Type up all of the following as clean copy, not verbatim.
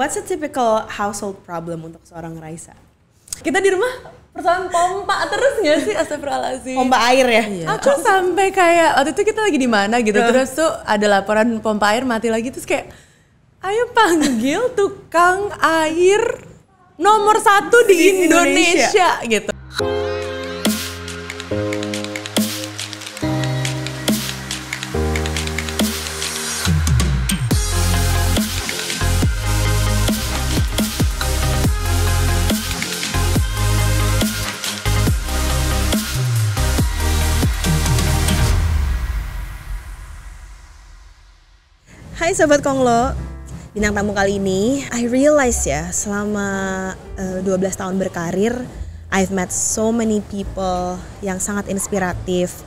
What's a typical household problem untuk seorang Raisa? Kita di rumah persoalan pompa terus nggak sih? Astagfirullahaladzim. Pompa air ya? Iya. Aku sampai kayak waktu itu kita lagi di mana gitu, terus tuh ada laporan pompa air mati lagi, terus kayak ayo panggil tukang air nomor 1 di Indonesia gitu. Hai Sobat Konglo, bintang tamu kali ini I realize ya selama 12 tahun berkarir I've met so many people yang sangat inspiratif.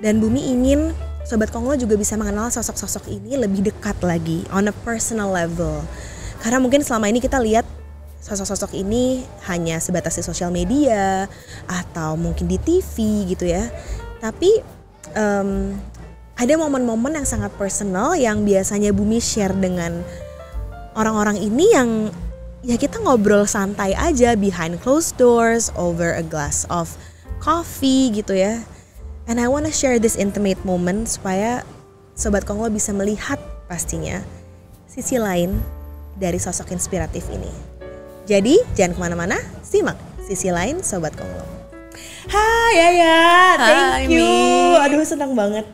Dan Bumi ingin Sobat Konglo juga bisa mengenal sosok-sosok ini lebih dekat lagi on a personal level. Karena mungkin selama ini kita lihat sosok-sosok ini hanya sebatas di sosial media atau mungkin di TV gitu ya. Tapi ada momen-momen yang sangat personal yang biasanya Bumi share dengan orang-orang ini yang ya kita ngobrol santai aja behind closed doors over a glass of coffee gitu ya. And I wanna share this intimate moment supaya Sobat Konglo bisa melihat pastinya sisi lain dari sosok inspiratif ini. Jadi jangan kemana-mana, simak sisi lain Sobat Konglo. Hai Yaya, thank you. Aduh senang banget.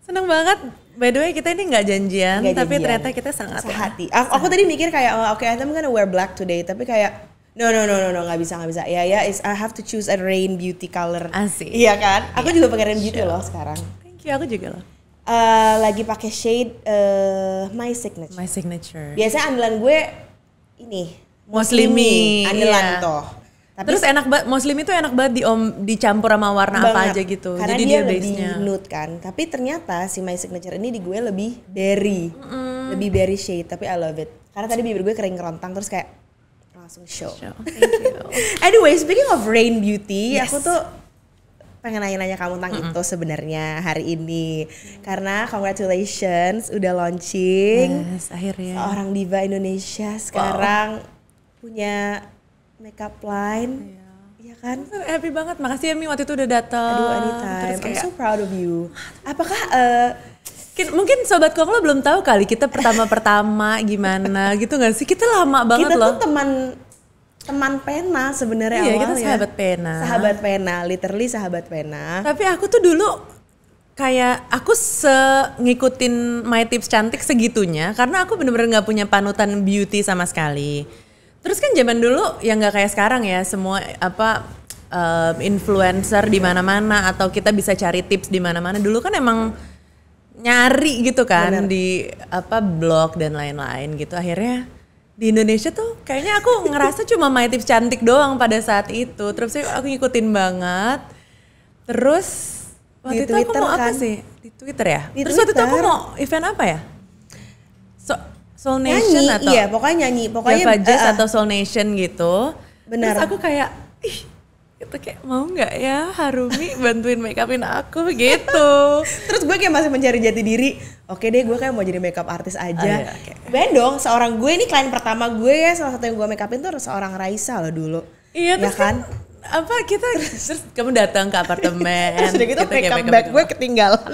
Seneng banget, by the way kita ini nggak janjian, tapi ternyata kita sangat sehati. Aku tadi mikir kayak oke, I'm gonna wear black today, tapi kayak no nggak bisa. Ya I have to choose a rain beauty color. Asik. Iya kan? Aku juga pakai rain beauty loh sekarang. Thank you, aku juga loh. Lagi pakai shade My Signature. My Signature. Biasanya andalan gue ini Muslimi. Andalan Iya. toh. Tapi terus enak banget, Muslim itu enak banget dicampur sama warna banget, apa aja gitu. Karena jadi dia dia lebih base-nya nude kan. Tapi ternyata si My Signature ini di gue lebih berry. Lebih berry shade, tapi I love it. Karena tadi bibir gue kering kerontang terus kayak langsung show. Thank you. Anyway, speaking of rain beauty, Yes. aku tuh pengen nanya-nanya kamu tentang itu sebenarnya hari ini. Karena congratulations udah launching. Yes, akhirnya. Seorang diva Indonesia sekarang punya makeup line. Iya kan? Happy banget, makasih ya Mi waktu itu udah datang. Aduh anytime, Terus I'm kayak, so proud of you. Apakah mungkin Sobat Konglo belum tahu kali kita pertama gimana gitu gak sih? Kita lama banget kita loh. tuh teman pena sebenarnya Iya, awalnya. kita sahabat pena. Sahabat pena, literally sahabat pena. Tapi aku tuh dulu kayak aku ngikutin My Tips Cantik segitunya karena aku bener-bener gak punya panutan beauty sama sekali. Terus kan zaman dulu yang nggak kayak sekarang ya, semua influencer di mana-mana atau kita bisa cari tips di mana-mana. Dulu kan emang nyari gitu kan. Bener. Di blog dan lain-lain gitu. Akhirnya di Indonesia tuh kayaknya aku ngerasa cuma My Tips Cantik doang pada saat itu. Terus aku ngikutin banget. Terus waktu itu aku mau apa sih? Di Twitter ya? Terus waktu itu aku mau event apa ya? Soul Nation nyanyi, atau iya pokoknya nyanyi, pokoknya Java Jazz atau Soul Nation gitu. Benar. Terus aku kayak itu kayak mau nggak ya Harumi bantuin make upin aku gitu. Terus gue kayak masih mencari jati diri. Oke deh, gue kayak mau jadi makeup artis aja. Iya, okay. Ben dong, seorang gue ini klien pertama gue ya, salah satu yang gue make upin tuh seorang Raisa loh dulu. Iya, ya terus kan? Terus kamu datang ke apartemen. Terus udah gitu makeup bag gue ketinggalan.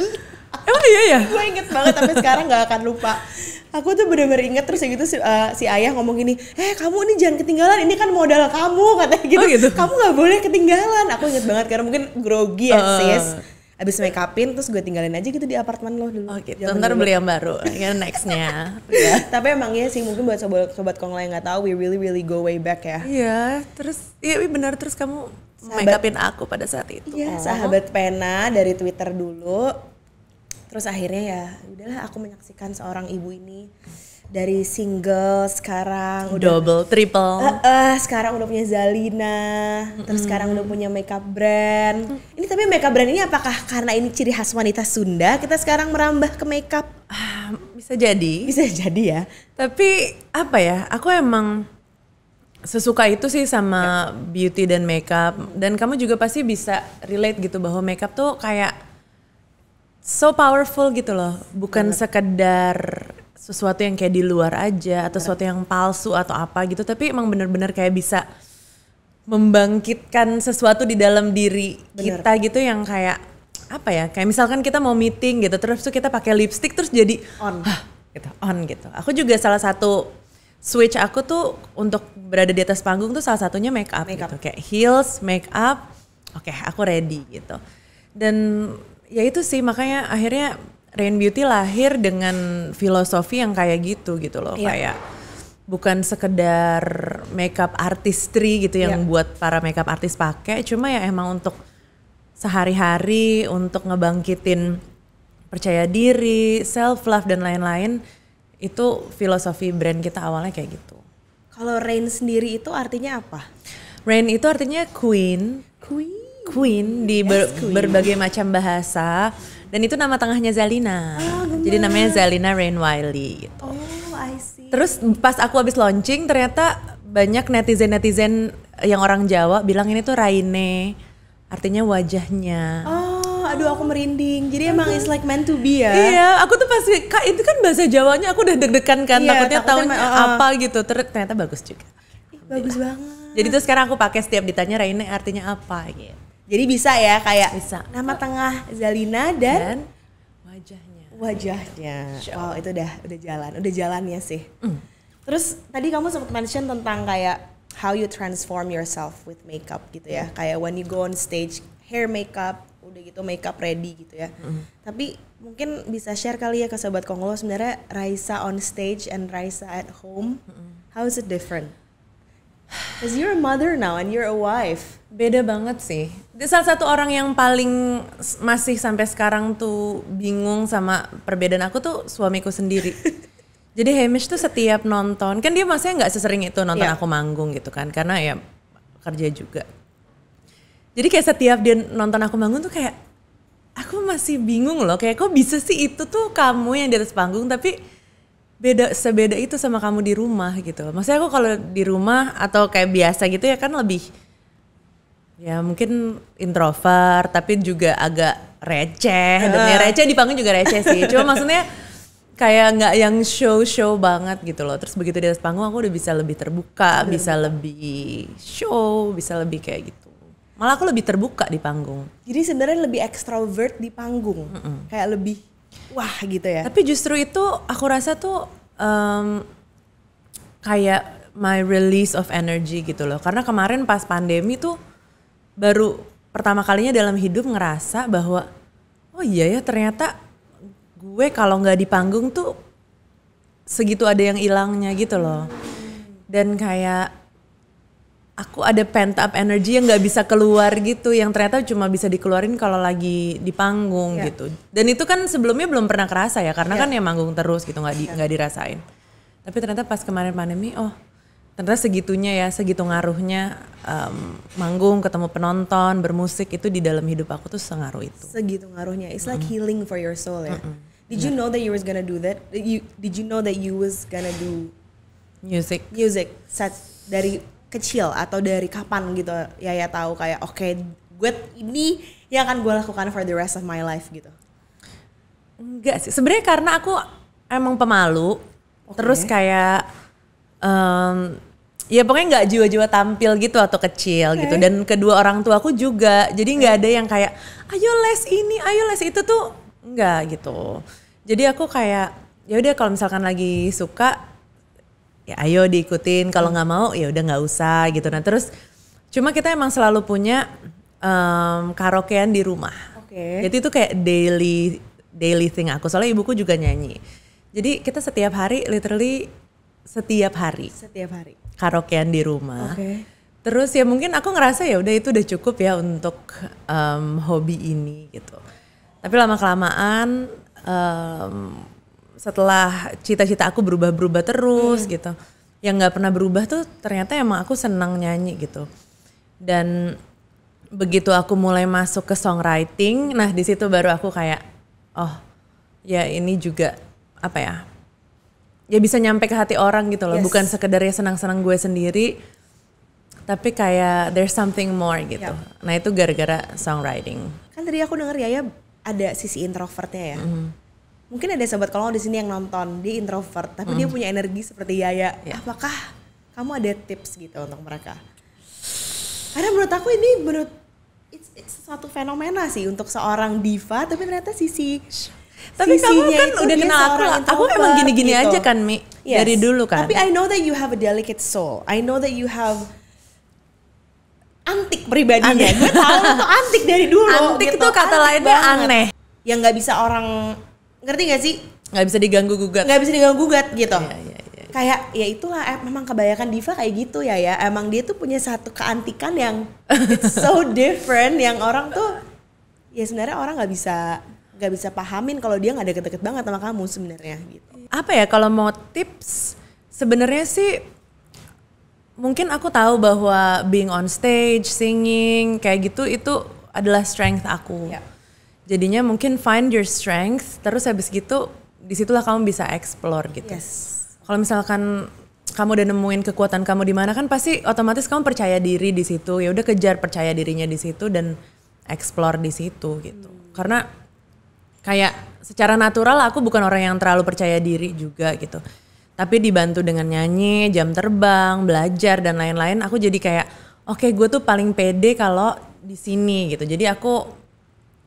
Emang iya ya? Gue inget banget tapi sekarang gak akan lupa. Aku tuh bener-bener inget terus gitu si ayah ngomong gini, kamu ini jangan ketinggalan, ini kan modal kamu katanya gitu. Oh gitu? Kamu gak boleh ketinggalan. Aku inget banget karena mungkin grogi ya sis. Abis make upin terus gue tinggalin aja gitu di apartemen lo dulu. Oh gitu, ntar beli yang baru, ya nextnya. Ya. Tapi emang ya sih mungkin buat sobat Konglo yang gak tahu, we really go way back ya. Iya, terus iya benar terus kamu make upin aku pada saat itu. Iya, sahabat pena dari Twitter dulu. Terus akhirnya ya udahlah aku menyaksikan seorang ibu ini dari single sekarang double, triple. Sekarang udah punya Zalina, terus sekarang udah punya makeup brand. Ini tapi makeup brand ini apakah karena ini ciri khas wanita Sunda kita sekarang merambah ke makeup? Bisa jadi. Bisa jadi ya. Tapi apa ya? Aku emang sesuka itu sih sama beauty dan makeup. Dan kamu juga pasti bisa relate gitu bahwa makeup tuh kayak so powerful gitu loh. Bukan sekedar sesuatu yang kayak di luar aja atau sesuatu yang palsu atau apa gitu, tapi emang bener-bener kayak bisa membangkitkan sesuatu di dalam diri kita gitu yang kayak apa ya, kayak misalkan kita mau meeting gitu terus tuh kita pakai lipstick terus jadi on gitu. Aku juga salah satu switch aku tuh untuk berada di atas panggung tuh salah satunya make up. Gitu, kayak heels, make up, oke, aku ready gitu. Dan ya itu sih makanya akhirnya Rain Beauty lahir dengan filosofi yang kayak gitu loh, kayak bukan sekedar makeup artistry gitu yang buat para makeup artis pakai, cuma ya emang untuk sehari-hari, untuk ngebangkitin percaya diri, self love dan lain-lain. Itu filosofi brand kita awalnya kayak gitu. Kalau Rain sendiri itu artinya apa? Rain itu artinya queen di berbagai macam bahasa. Dan itu nama tengahnya Zalina. Jadi namanya Zalina Rain Wiley gitu. Oh, I see. Terus pas aku habis launching ternyata banyak netizen yang orang Jawa bilang ini tuh Raine, artinya wajahnya. Oh, aduh aku merinding. Jadi emang it's like meant to be ya. Iya, aku tuh pasti Kak itu kan bahasa Jawanya aku udah deg-degan kan, takutnya tahunya apa gitu. Ternyata bagus juga. Bagus banget. Jadi tuh sekarang aku pakai setiap ditanya Raine artinya apa gitu. Jadi bisa ya kayak nama tengah Zalina dan wajahnya. Wow, itu udah jalannya sih. Terus tadi kamu sempat mention tentang kayak how you transform yourself with makeup gitu ya. Kayak when you go on stage, hair makeup, udah gitu makeup ready gitu ya. Tapi mungkin bisa share kali ya ke Sobat Konglo sebenarnya Raisa on stage and Raisa at home, how is it different? Cause you're a mother now and you're a wife. Beda banget sih. Dia salah satu orang yang paling masih sampai sekarang tuh bingung sama perbedaan aku tuh suamiku sendiri. Jadi Hamish tuh setiap nonton, kan dia masanya nggak sesering itu nonton aku manggung gitu kan, karena ya kerja juga. Jadi kayak setiap dia nonton aku manggung tuh kayak, aku masih bingung loh, kayak kok bisa sih itu tuh kamu yang di atas panggung tapi sebeda itu sama kamu di rumah gitu. Maksudnya aku kalau di rumah atau kayak biasa gitu ya kan lebih ya mungkin introvert tapi juga agak receh. Receh di panggung juga receh sih. Cuma maksudnya kayak nggak yang show banget gitu loh. Terus begitu di atas panggung aku udah bisa lebih terbuka, bisa lebih show, bisa lebih kayak gitu. Malah aku lebih terbuka di panggung. Jadi sebenarnya lebih extrovert di panggung. Kayak lebih wah gitu ya. Tapi justru itu aku rasa tuh kayak my release of energy gitu loh. Karena kemarin pas pandemi tuh baru pertama kalinya dalam hidup ngerasa bahwa oh iya ya ternyata gue kalau nggak di panggung tuh segitu ada yang hilangnya gitu loh. Dan kayak aku ada pent up energy yang nggak bisa keluar gitu, yang ternyata cuma bisa dikeluarin kalau lagi di panggung gitu. Dan itu kan sebelumnya belum pernah kerasa ya, karena kan ya manggung terus gitu, nggak dirasain. Tapi ternyata pas kemarin pandemi, oh ternyata segitunya ya, segitu ngaruhnya manggung, ketemu penonton, bermusik itu di dalam hidup aku tuh sengaruh itu. Segitu ngaruhnya, it's like healing for your soul ya. Did you know that you was gonna do that? Did you know that you was gonna do music set dari kecil atau dari kapan gitu ya tahu kayak oke, gue ini yang akan gue lakukan for the rest of my life gitu? Enggak sih, sebenarnya karena aku emang pemalu, terus kayak ya pokoknya nggak jiwa-jiwa tampil gitu atau kecil gitu, dan kedua orang tua aku juga, jadi nggak ada yang kayak ayo les ini, ayo les itu tuh nggak gitu. Jadi aku kayak ya udah kalau misalkan lagi suka ya ayo diikutin, kalau nggak mau ya udah nggak usah gitu. Nah terus cuma kita emang selalu punya karaokean di rumah. Jadi itu kayak daily thing aku, soalnya ibuku juga nyanyi. Jadi kita setiap hari, literally setiap hari karaokean di rumah. Terus ya mungkin aku ngerasa ya udah itu udah cukup ya untuk hobi ini gitu. Tapi lama-kelamaan setelah cita-cita aku berubah terus gitu, yang nggak pernah berubah tuh ternyata emang aku senang nyanyi gitu. Dan begitu aku mulai masuk ke songwriting, nah di situ baru aku kayak oh ya ini juga apa ya bisa nyampe ke hati orang gitu loh, bukan sekedar ya senang-senang gue sendiri, tapi kayak there's something more gitu. Nah itu gara-gara songwriting. Kan tadi aku denger ya ada sisi introvertnya ya. mungkin ada sobat kolong di sini yang nonton, dia introvert tapi dia punya energi seperti Yaya. Apakah kamu ada tips gitu untuk mereka? Karena menurut aku ini it's suatu fenomena sih untuk seorang diva, tapi ternyata tapi kamu kan udah dia kenal aku emang gini-gini gitu. aja kan Mi, dari dulu kan. Tapi I know that you have a delicate soul. I know that you have antik pribadinya. Gue tahu tuh antik dari dulu. Antik gitu. tuh kata Antik lainnya banget. aneh. Yang nggak bisa orang, ngerti gak sih? Nggak bisa diganggu gugat. Nggak bisa diganggu gugat gitu. Iya. Kayak ya itulah memang kebanyakan diva kayak gitu ya. Emang dia tuh punya satu keantikan yang it's so different, yang orang tuh ya sebenarnya orang nggak bisa pahamin kalau dia nggak deket-deket banget sama kamu sebenarnya gitu. Apa ya kalau mau tips sebenarnya sih mungkin aku tahu bahwa being on stage, singing kayak gitu itu adalah strength aku. Jadinya mungkin find your strength, terus habis gitu disitulah kamu bisa explore gitu. Kalau misalkan kamu udah nemuin kekuatan kamu di mana kan pasti otomatis kamu percaya diri di situ. Ya udah kejar percaya dirinya di situ dan explore di situ gitu. Karena kayak secara natural aku bukan orang yang terlalu percaya diri juga gitu. Tapi dibantu dengan nyanyi, jam terbang, belajar dan lain-lain, aku jadi kayak oke, gue tuh paling pede kalau di sini gitu. Jadi aku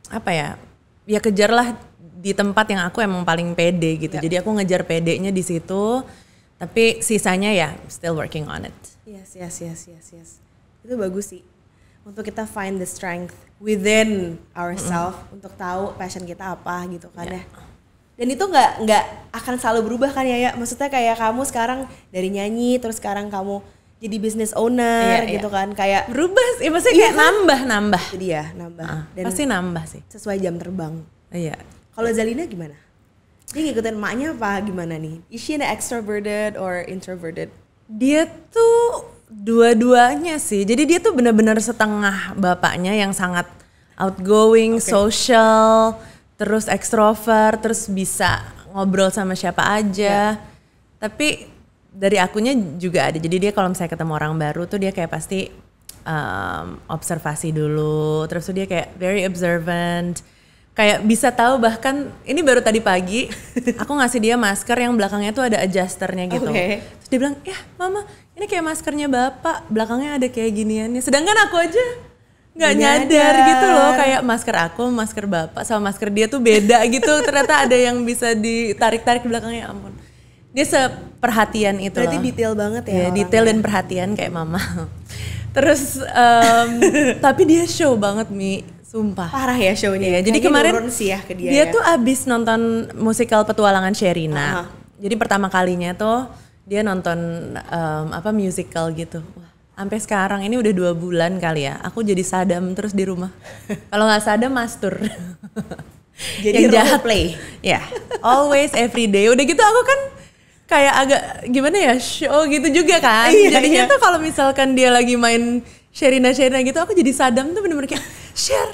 apa ya kejarlah di tempat yang aku emang paling pede gitu. Jadi aku ngejar pedenya di situ. Tapi sisanya ya still working on it. Yes. Itu bagus sih. Untuk kita find the strength within ourselves untuk tahu passion kita apa gitu kan ya. Dan itu nggak akan selalu berubah kan ya. Maksudnya kayak kamu sekarang dari nyanyi terus sekarang kamu jadi business owner gitu kan, kayak berubah sih, maksudnya kayak nambah. Jadi ya nambah. Dan pasti nambah sih. Sesuai jam terbang. Iya. Kalau Zalina gimana? Dia ngikutin emaknya apa gimana nih? Is she an extroverted or introverted? Dia tuh dua-duanya sih. Jadi dia tuh benar-benar setengah bapaknya yang sangat outgoing, social, terus extrovert, terus bisa ngobrol sama siapa aja. Tapi dari akunya juga ada. Jadi dia kalau misalnya ketemu orang baru tuh dia kayak pasti observasi dulu. Terus tuh dia kayak very observant. Kayak bisa tahu bahkan ini baru tadi pagi aku ngasih dia masker yang belakangnya tuh ada adjusternya gitu. Terus dia bilang, ya mama ini kayak maskernya bapak, belakangnya ada kayak giniannya. Sedangkan aku aja nggak nyadar gitu loh, kayak masker aku, masker bapak sama masker dia tuh beda gitu. Ternyata ada yang bisa ditarik-tarik belakangnya, ampun. Dia seperhatian itu. Berarti loh. Detail banget ya. Detail dan perhatian kayak mama. Terus tapi dia show banget Mi. Sumpah. Parah ya show-nya. Jadi kemarin sih ya ke dia tuh abis nonton musikal Petualangan Sherina. Jadi pertama kalinya tuh dia nonton musical gitu. Wah, sampai sekarang ini udah 2 bulan kali ya. Aku jadi sadam terus di rumah. Kalau nggak sadam mastur. Jadi role play. Ya, always every day. Udah gitu aku kan kayak agak gimana ya show gitu juga kan. Jadinya tuh kalau misalkan dia lagi main Sherina gitu aku jadi sadam tuh bener-bener kayak share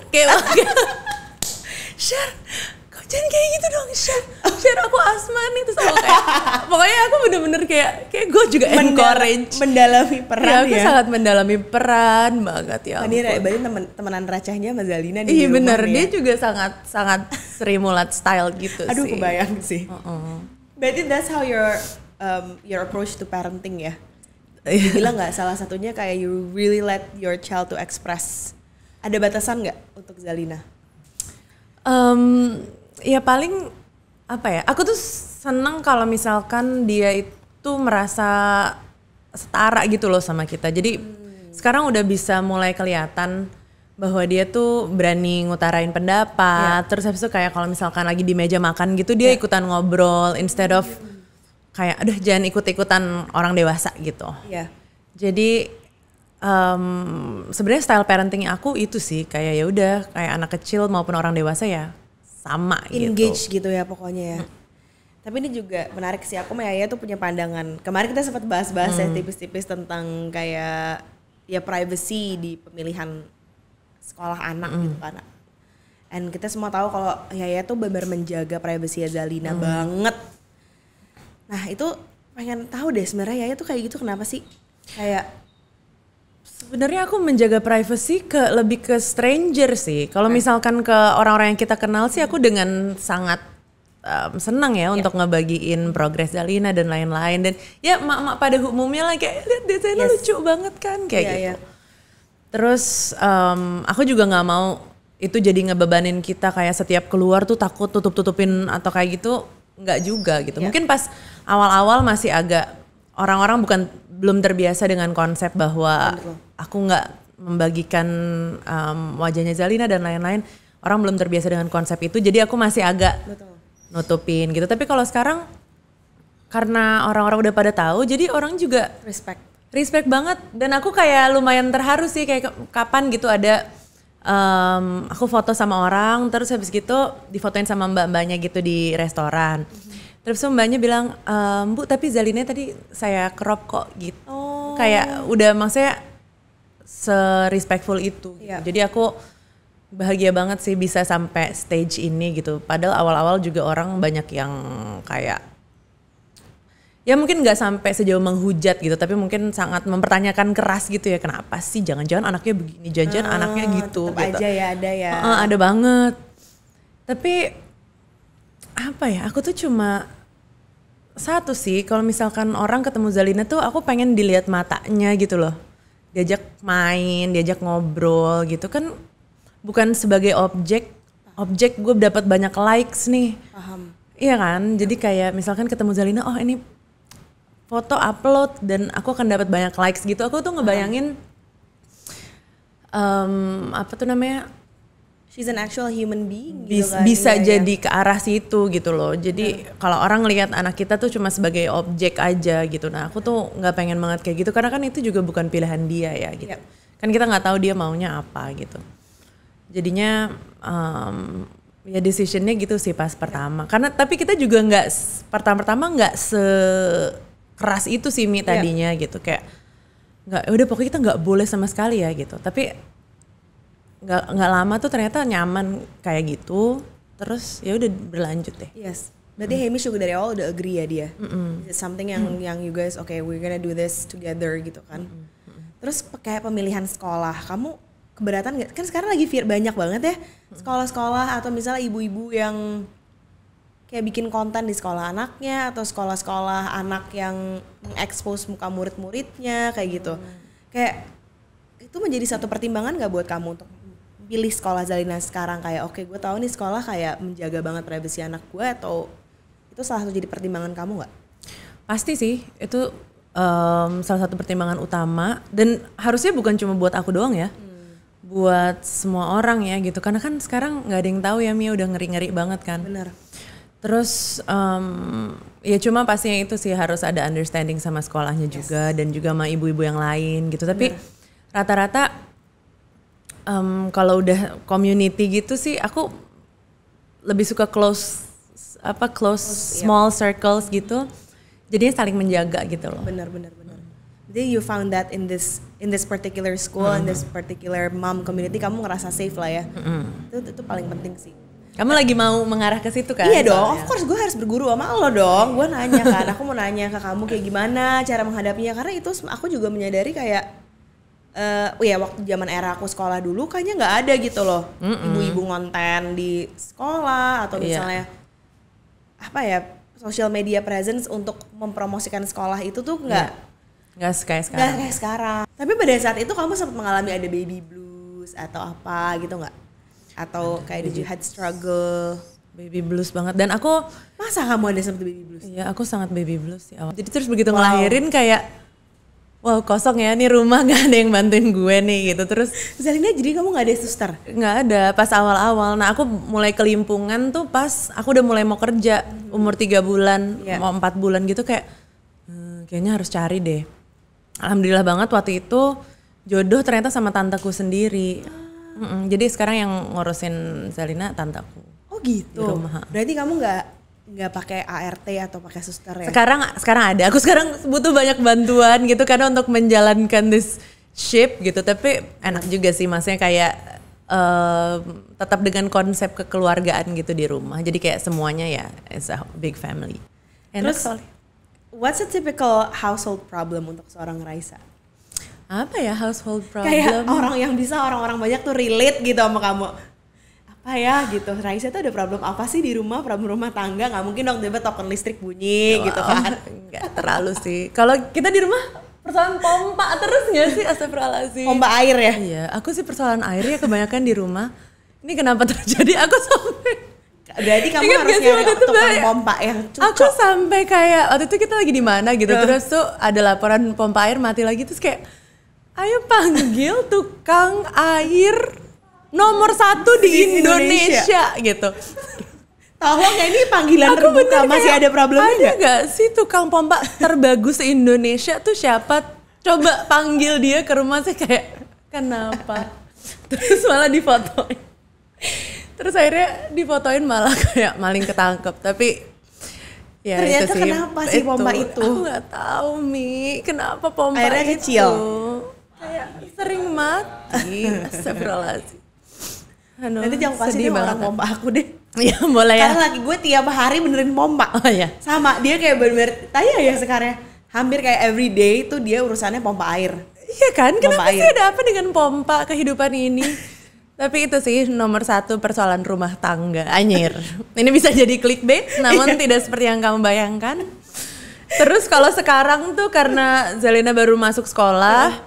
kok jangan kayak gitu dong share aku asma nih terus aku kayak pokoknya aku bener-bener kayak gue juga encourage mendalami peran aku sangat mendalami peran banget ya. Ini berarti temenan racahnya sama Zalina nih. Iya bener dia juga sangat Sri Mulat style gitu sih. Aduh kebayang sih. Berarti that's how your approach to parenting ya. Dibilang nggak salah satunya kayak you really let your child to express. Ada batasan nggak untuk Zalina? Ya paling apa ya? Aku tuh seneng kalau misalkan dia itu merasa setara gitu loh sama kita. Jadi sekarang udah bisa mulai kelihatan bahwa dia tuh berani ngutarain pendapat. Terus habis itu kayak kalau misalkan lagi di meja makan gitu dia ikutan ngobrol instead of kayak aduh jangan ikut-ikutan orang dewasa gitu. Jadi sebenarnya style parenting aku itu sih kayak ya udah kayak anak kecil maupun orang dewasa ya sama engage gitu ya pokoknya ya. Tapi ini juga menarik sih, aku sama Yaya tuh punya pandangan. Kemarin kita sempat bahas-bahas ya tipis-tipis tentang kayak ya privacy di pemilihan sekolah anak gitu kan. And kita semua tahu kalau Yaya tuh benar menjaga privacy Zalina banget. Nah itu pengen tahu deh sebenarnya Yaya tuh kayak gitu kenapa sih? Kayak sebenarnya aku menjaga privacy lebih ke stranger sih. Kalau misalkan ke orang-orang yang kita kenal sih aku dengan sangat senang ya untuk ngebagiin progres Zalina dan lain-lain. Dan ya emak-emak pada umumnya lah kayak lihat Zalina lucu banget kan kayak gitu. Terus aku juga nggak mau itu jadi ngebebanin kita kayak setiap keluar tuh takut tutup-tutupin atau kayak gitu, nggak juga gitu. Mungkin pas awal-awal masih agak orang-orang belum terbiasa dengan konsep bahwa aku nggak membagikan wajahnya Zalina dan lain-lain. Orang belum terbiasa dengan konsep itu, jadi aku masih agak nutupin gitu. Tapi kalau sekarang karena orang-orang udah pada tahu, jadi orang juga respect banget. Dan aku kayak lumayan terharu sih, kayak kapan gitu ada aku foto sama orang, terus habis gitu difotoin sama mbak-mbaknya gitu di restoran. Terus mbaknya bilang, Bu tapi Zalina tadi saya crop kok gitu. Kayak udah maksudnya se-respectful itu gitu. Jadi aku bahagia banget sih bisa sampai stage ini gitu. Padahal awal-awal juga orang banyak yang kayak ya mungkin nggak sampai sejauh menghujat gitu, tapi mungkin sangat mempertanyakan keras gitu ya, kenapa sih jangan-jangan anaknya begini, jangan-jangan anaknya gitu. Tetap gitu. aja ya ada ya. Ada banget. Tapi apa ya? Aku tuh cuma satu sih, kalau misalkan orang ketemu Zalina tuh aku pengen dilihat matanya gitu loh. Diajak main, diajak ngobrol gitu kan. Bukan sebagai objek gue dapat banyak likes nih. Paham. Iya kan, jadi kayak misalkan ketemu Zalina, oh ini foto upload dan aku akan dapat banyak likes gitu. Aku tuh ngebayangin apa tuh namanya? She's an actual human being gitu kan. Bisa jadi ke arah situ gitu loh. Jadi kalau orang lihat anak kita tuh cuma sebagai objek aja gitu. Nah aku tuh nggak pengen banget kayak gitu karena kan itu juga bukan pilihan dia ya gitu. Kan kita nggak tahu dia maunya apa gitu. Jadinya ya decisionnya gitu sih pas pertama. Karena tapi kita juga nggak pertama nggak sekeras itu sih Mi tadinya gitu, kayak nggak udah pokoknya kita nggak boleh sama sekali ya gitu. Tapi nggak lama tuh ternyata nyaman kayak gitu. Terus ya udah berlanjut deh. Yes. Berarti Hamish juga dari awal udah agree ya dia. It's something yang you guys okay we're gonna do this together gitu kan. Terus kayak pemilihan sekolah kamu keberatan nggak? Kan sekarang lagi banyak banget ya sekolah-sekolah atau misalnya ibu-ibu yang kayak bikin konten di sekolah anaknya atau sekolah-sekolah anak yang mengekspos muka murid-muridnya kayak gitu. Kayak itu menjadi satu pertimbangan nggak buat kamu untuk pilih sekolah Zalina sekarang, kayak oke gue tahu nih sekolah kayak menjaga banget privasi anak gue, atau itu salah satu jadi pertimbangan kamu nggak? Pasti sih itu salah satu pertimbangan utama, dan harusnya bukan cuma buat aku doang ya. Buat semua orang ya gitu, karena kan sekarang nggak ada yang tahu ya Mia, udah ngeri-ngeri banget kan. Benar. Terus ya cuma pastinya itu sih harus ada understanding sama sekolahnya juga, dan juga sama ibu-ibu yang lain gitu. Tapi rata-rata kalau udah community gitu sih aku lebih suka close small circles gitu. Jadinya saling menjaga gitu loh. Benar. Jadi you found that in this particular school, in this particular mom community, kamu ngerasa safe lah ya. Itu paling penting sih. Kamu lagi mau mengarah ke situ kan? Iya dong, of course gue harus berguru sama lo dong. Gue nanya kan, aku mau nanya ke kamu kayak gimana cara menghadapinya, karena itu aku juga menyadari kayak ya waktu zaman era aku sekolah dulu kayaknya nggak ada gitu loh, ibu-ibu ngonten di sekolah atau misalnya apa ya, social media presence untuk mempromosikan sekolah itu tuh nggak kayak sekarang. Tapi pada saat itu kamu sempat mengalami ada baby blues atau apa gitu nggak? Atau kayak did you had struggle? Baby blues banget, dan aku masa kamu ada sempat baby blues? Iya, aku sangat baby blues sih awal. Jadi terus begitu ngelahirin kayak wow kosong ya nih rumah, nggak ada yang bantuin gue nih gitu. Terus Zalina, jadi kamu nggak ada suster? Nggak ada pas awal-awal. Nah aku mulai kelimpungan tuh pas aku udah mulai mau kerja, umur 3 bulan, mau 4 bulan gitu, kayak kayaknya harus cari deh. Alhamdulillah banget waktu itu jodoh ternyata sama tanteku sendiri. Jadi sekarang yang ngurusin Zalina tanteku. Oh gitu. Di rumah. Berarti kamu nggak pakai ART atau pakai suster ya? Sekarang ada. Aku sekarang butuh banyak bantuan gitu karena untuk menjalankan this ship gitu. Tapi enak juga sih, maksudnya kayak tetap dengan konsep kekeluargaan gitu di rumah. Jadi kayak semuanya ya it's a big family. Terus what's a typical household problem untuk seorang Raisa? Apa ya household problem? Kayak orang-orang banyak tuh relate gitu sama kamu. apa ya gitu. Raisa tuh ada problem apa sih di rumah, problem rumah tangga, nggak mungkin dong tiba-tiba token listrik bunyi gitu kan. Nggak terlalu sih. Kalau kita di rumah persoalan pompa terus nggak sih? Astagfirullahaladzim. Pompa air ya? Iya, aku sih persoalan air ya kebanyakan di rumah. Ini kenapa terjadi? Aku sampai berarti kamu ingat harus gak sih nyari waktu itu, tukang Mbak? pompa yang cocok. Aku sampai kayak waktu itu kita lagi di mana gitu, terus tuh ada laporan pompa air mati lagi, terus kayak ayo panggil tukang air nomor 1 di Indonesia gitu. Tolong ya, ini panggilan terbuka, masih ada problemnya ada nggak sih tukang pompa terbagus se Indonesia tuh siapa? Coba panggil dia ke rumah. Saya kayak kenapa? Terus malah difotoin. Terus akhirnya difotoin malah kayak maling ketangkep. Tapi ya ternyata itu sih, kenapa sih pompa itu? Aku nggak tahu Mi, kenapa pompa airnya itu kecil. Kayak sering mati. Astagfirullahaladzim. Nanti jangan kasih dia orang pompa aku deh. Iya boleh ya. Karena laki gue tiap hari benerin pompa. Oh iya. Sama dia kayak bener-bener tanya ya sekarang. Hampir kayak everyday tuh dia urusannya pompa air. Iya kan? Pompa Kenapa sih air. ada apa dengan pompa kehidupan ini? Tapi itu sih nomor 1 persoalan rumah tangga. Anjir. Ini bisa jadi clickbait, namun tidak seperti yang kamu bayangkan. Terus kalau sekarang tuh karena Zelina baru masuk sekolah,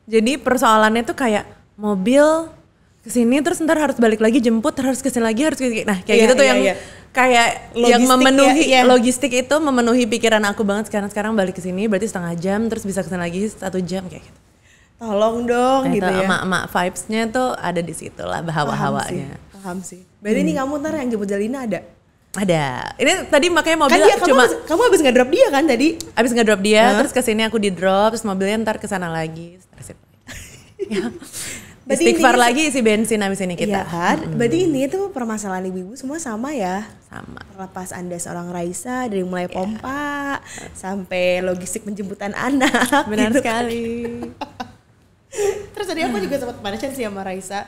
jadi persoalannya tuh kayak mobil kesini terus ntar harus balik lagi jemput, harus kesini lagi, harus kesini. Nah kayak gitu tuh yang kayak logistik yang memenuhi ya. logistik itu memenuhi pikiran aku banget. Sekarang balik kesini berarti setengah jam, terus bisa kesini lagi 1 jam kayak gitu. Tolong dong Nah, gitu itu ya. emak-emak vibes-nya tuh ada di situ lah, hawa-hawanya. Paham sih. Berarti ini kamu ntar yang jemput Zelina ada? Ada. Ini tadi makanya Kan mobil dia cuma kamu habis ngedrop dia kan tadi? abis ngedrop dia, terus kesini aku di drop, terus mobilnya ntar kesana lagi. Ya. Berarti Istighfar ini- lagi isi bensin abis ini kita. Iya kan? Berarti ini tuh permasalahan ibu-ibu semua sama ya? Sama. Terlepas Anda seorang Raisa dari mulai pompa sampai logistik penjemputan anak. Benar gitu. sekali. Terus tadi aku juga sempat mention sih sama Raisa.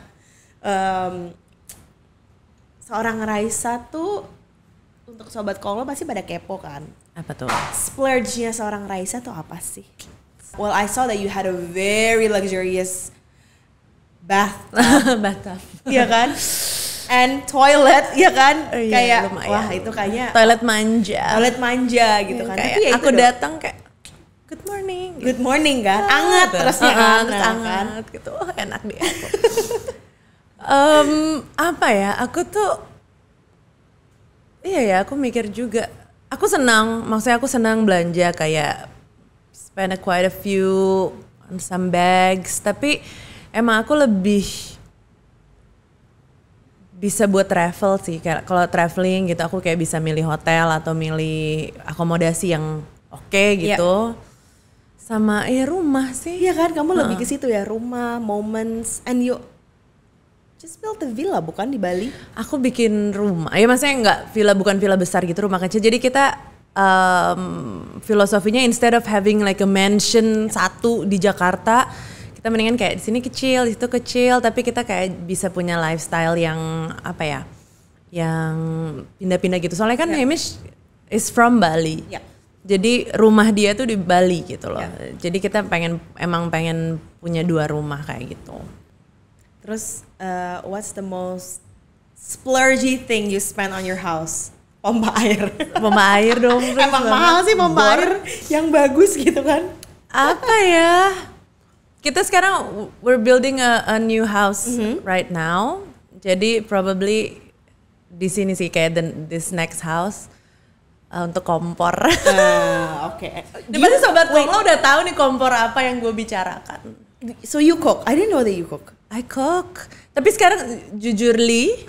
Seorang Raisa tuh untuk sobat Konglo pasti pada kepo kan? Apa tuh? Splurge-nya seorang Raisa tuh apa sih? Well, I saw that you had a very luxurious bath, Batam. ya kan? And toilet, ya kan? Oh iya, kayak lumayan. wah itu kayaknya Toilet manja. toilet manja gitu kan. Kayak Tapi ya aku itu dong. datang kayak good morning. Good morning kan, anget terusnya kan, terus nah, kan? anget gitu. Oh, enak deh aku. Apa ya? Aku tuh iya ya, aku mikir juga. Aku senang, maksudnya aku senang belanja kayak spend quite a few on some bags, tapi emang aku lebih bisa buat travel sih. Kayak kalau traveling gitu aku kayak bisa milih hotel atau milih akomodasi yang oke gitu. Sama ya rumah sih. Iya kan, kamu lebih ke situ ya, rumah, moments, and you just build a villa bukan di Bali? Aku bikin rumah, ya maksudnya nggak villa, bukan villa besar gitu, rumah kecil. Jadi kita filosofinya instead of having like a mansion satu di Jakarta, kita mendingan kayak di sini kecil, di situ kecil, tapi kita kayak bisa punya lifestyle yang apa ya, yang pindah-pindah gitu. Soalnya kan Hamish is from Bali. Ya. Jadi rumah dia tuh di Bali gitu loh. Ya. Jadi kita emang pengen punya 2 rumah kayak gitu. Terus what's the most splurgy thing you spend on your house? Pompa air. Pompa air dong. Emang mahal sih pompa air yang bagus gitu kan? Apa ya? Kita sekarang we're building a new house right now. Jadi probably di sini sih kayak this next house untuk kompor. Oke. Ini pasti sobat Konglo udah tahu nih kompor apa yang gue bicarakan. So you cook? I didn't know that you cook. I cook. Tapi sekarang jujurly,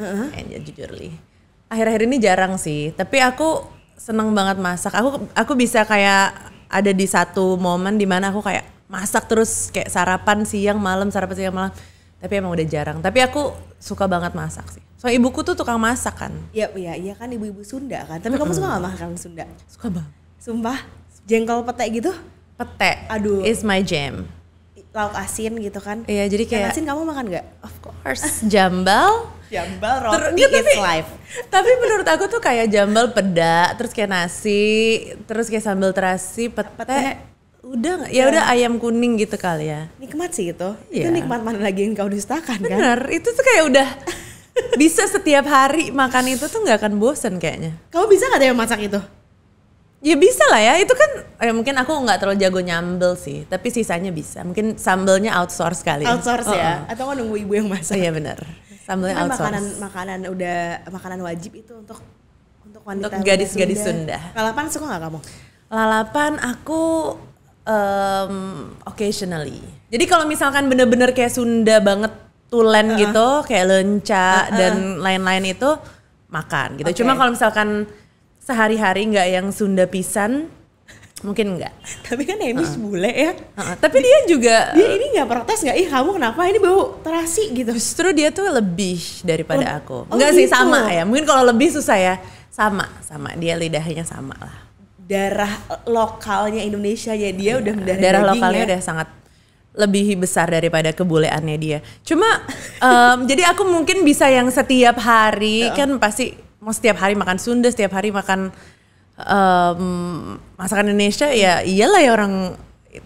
akhir-akhir ini jarang sih. Tapi aku seneng banget masak. Aku bisa kayak ada di satu momen dimana aku kayak masak terus kayak sarapan siang malam. Tapi emang udah jarang. Tapi aku suka banget masak sih. Soalnya ibuku tuh tukang masak kan. Iya kan ibu-ibu Sunda kan. Tapi kamu suka gak makan Sunda? Suka banget. Sumpah, jengkol pete gitu, Pete Aduh. is my jam. lauk asin gitu kan. Iya jadi Ikan kayak asin kamu makan gak? of course jambal. Jambal Roti roti is life. Tapi menurut aku tuh kayak jambal peda, terus kayak nasi, terus kayak sambal terasi, pete. Udah ya udah ayam kuning gitu kali ya. Nikmat sih itu. Iya. Itu nikmat mana lagi yang kau dustakan kan? Bener, itu tuh kayak udah bisa setiap hari makan itu tuh nggak akan bosen kayaknya. Kamu bisa nggak deh masak itu? Ya bisa lah ya, itu kan mungkin aku nggak terlalu jago nyambel sih, tapi sisanya bisa. Mungkin sambelnya outsource kali. Outsource ya? Atau nggak nunggu ibu yang masak? Iya benar, sambelnya outsource. Makanan wajib itu untuk wanita. Untuk gadis-gadis Sunda. Lalapan suka nggak kamu? Lalapan aku occasionally. Jadi kalau misalkan bener-bener kayak Sunda banget, tulen gitu, kayak lenca dan lain-lain itu makan gitu. Cuma kalau misalkan sehari-hari nggak yang Sunda pisan, mungkin nggak. Tapi kan Hamish bule ya. Tapi dia juga dia ini nggak protes nggak? Ih kamu kenapa ini bau terasi gitu? Justru dia tuh lebih daripada aku. Enggak gitu. sih, sama ya. Mungkin kalau lebih susah ya. Sama dia lidahnya sama lah. Darah lokalnya Indonesia ya dia udah mendarah darah daging lokalnya ya. udah sangat lebih besar daripada kebuleannya dia. Cuma jadi aku mungkin bisa yang setiap hari kan pasti mau setiap hari makan Sunda, setiap hari makan masakan Indonesia ya iyalah ya orang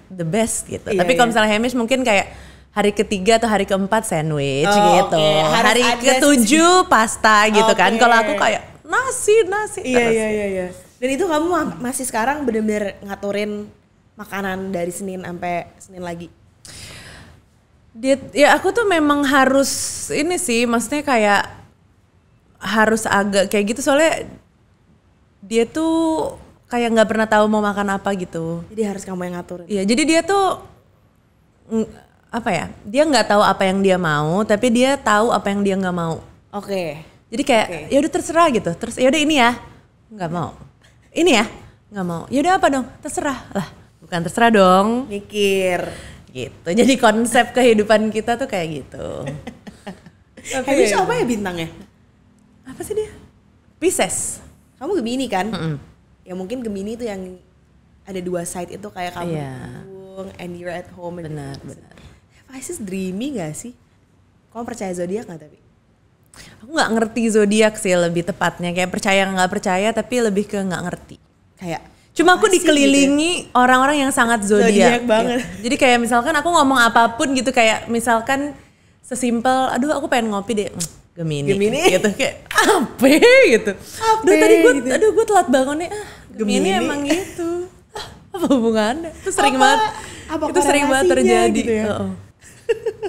the best gitu. Iya, Tapi kalau misalnya Hamish mungkin kayak hari ketiga atau hari keempat sandwich gitu. Hari ketujuh pasta gitu kan. Kalau aku kayak nasi Iya, terus. iya. Dan itu kamu masih sekarang bener-bener ngaturin makanan dari Senin sampai Senin lagi? Ya aku tuh memang harus ini sih, maksudnya kayak harus agak kayak gitu soalnya dia tuh kayak nggak pernah tahu mau makan apa gitu. Jadi harus kamu yang ngaturin. Iya, jadi dia tuh apa ya? Dia nggak tahu apa yang dia mau, tapi dia tahu apa yang dia nggak mau. Oke. Jadi kayak ya udah terserah gitu. Terus ya udah ini ya, nggak mau. Ini ya, nggak mau. Ya udah apa dong? Terserah lah. Bukan terserah dong. Mikir. Gitu. Jadi konsep kehidupan kita tuh kayak gitu. Hamish apa ya bintangnya? Apa sih dia? Pisces. Kamu Gemini kan? Ya mungkin Gemini itu yang ada dua side itu kayak kamu and you're at home. Benar. Pisces dreamy gak sih? Kamu percaya zodiak gak tapi? Aku nggak ngerti zodiak sih lebih tepatnya, kayak percaya nggak percaya tapi lebih ke nggak ngerti. Kayak cuma aku dikelilingi orang-orang yang sangat zodiak banget. Gitu. Jadi kayak misalkan aku ngomong apapun gitu, kayak misalkan sesimpel, aduh aku pengen ngopi deh, Gemini gitu, kayak apa gitu. Aduh tadi gue, gitu. Aduh gue telat bangunnya, Gemini emang gitu. Apa hubungannya? Itu sering banget. Itu sering banget terjadi. Gitu ya?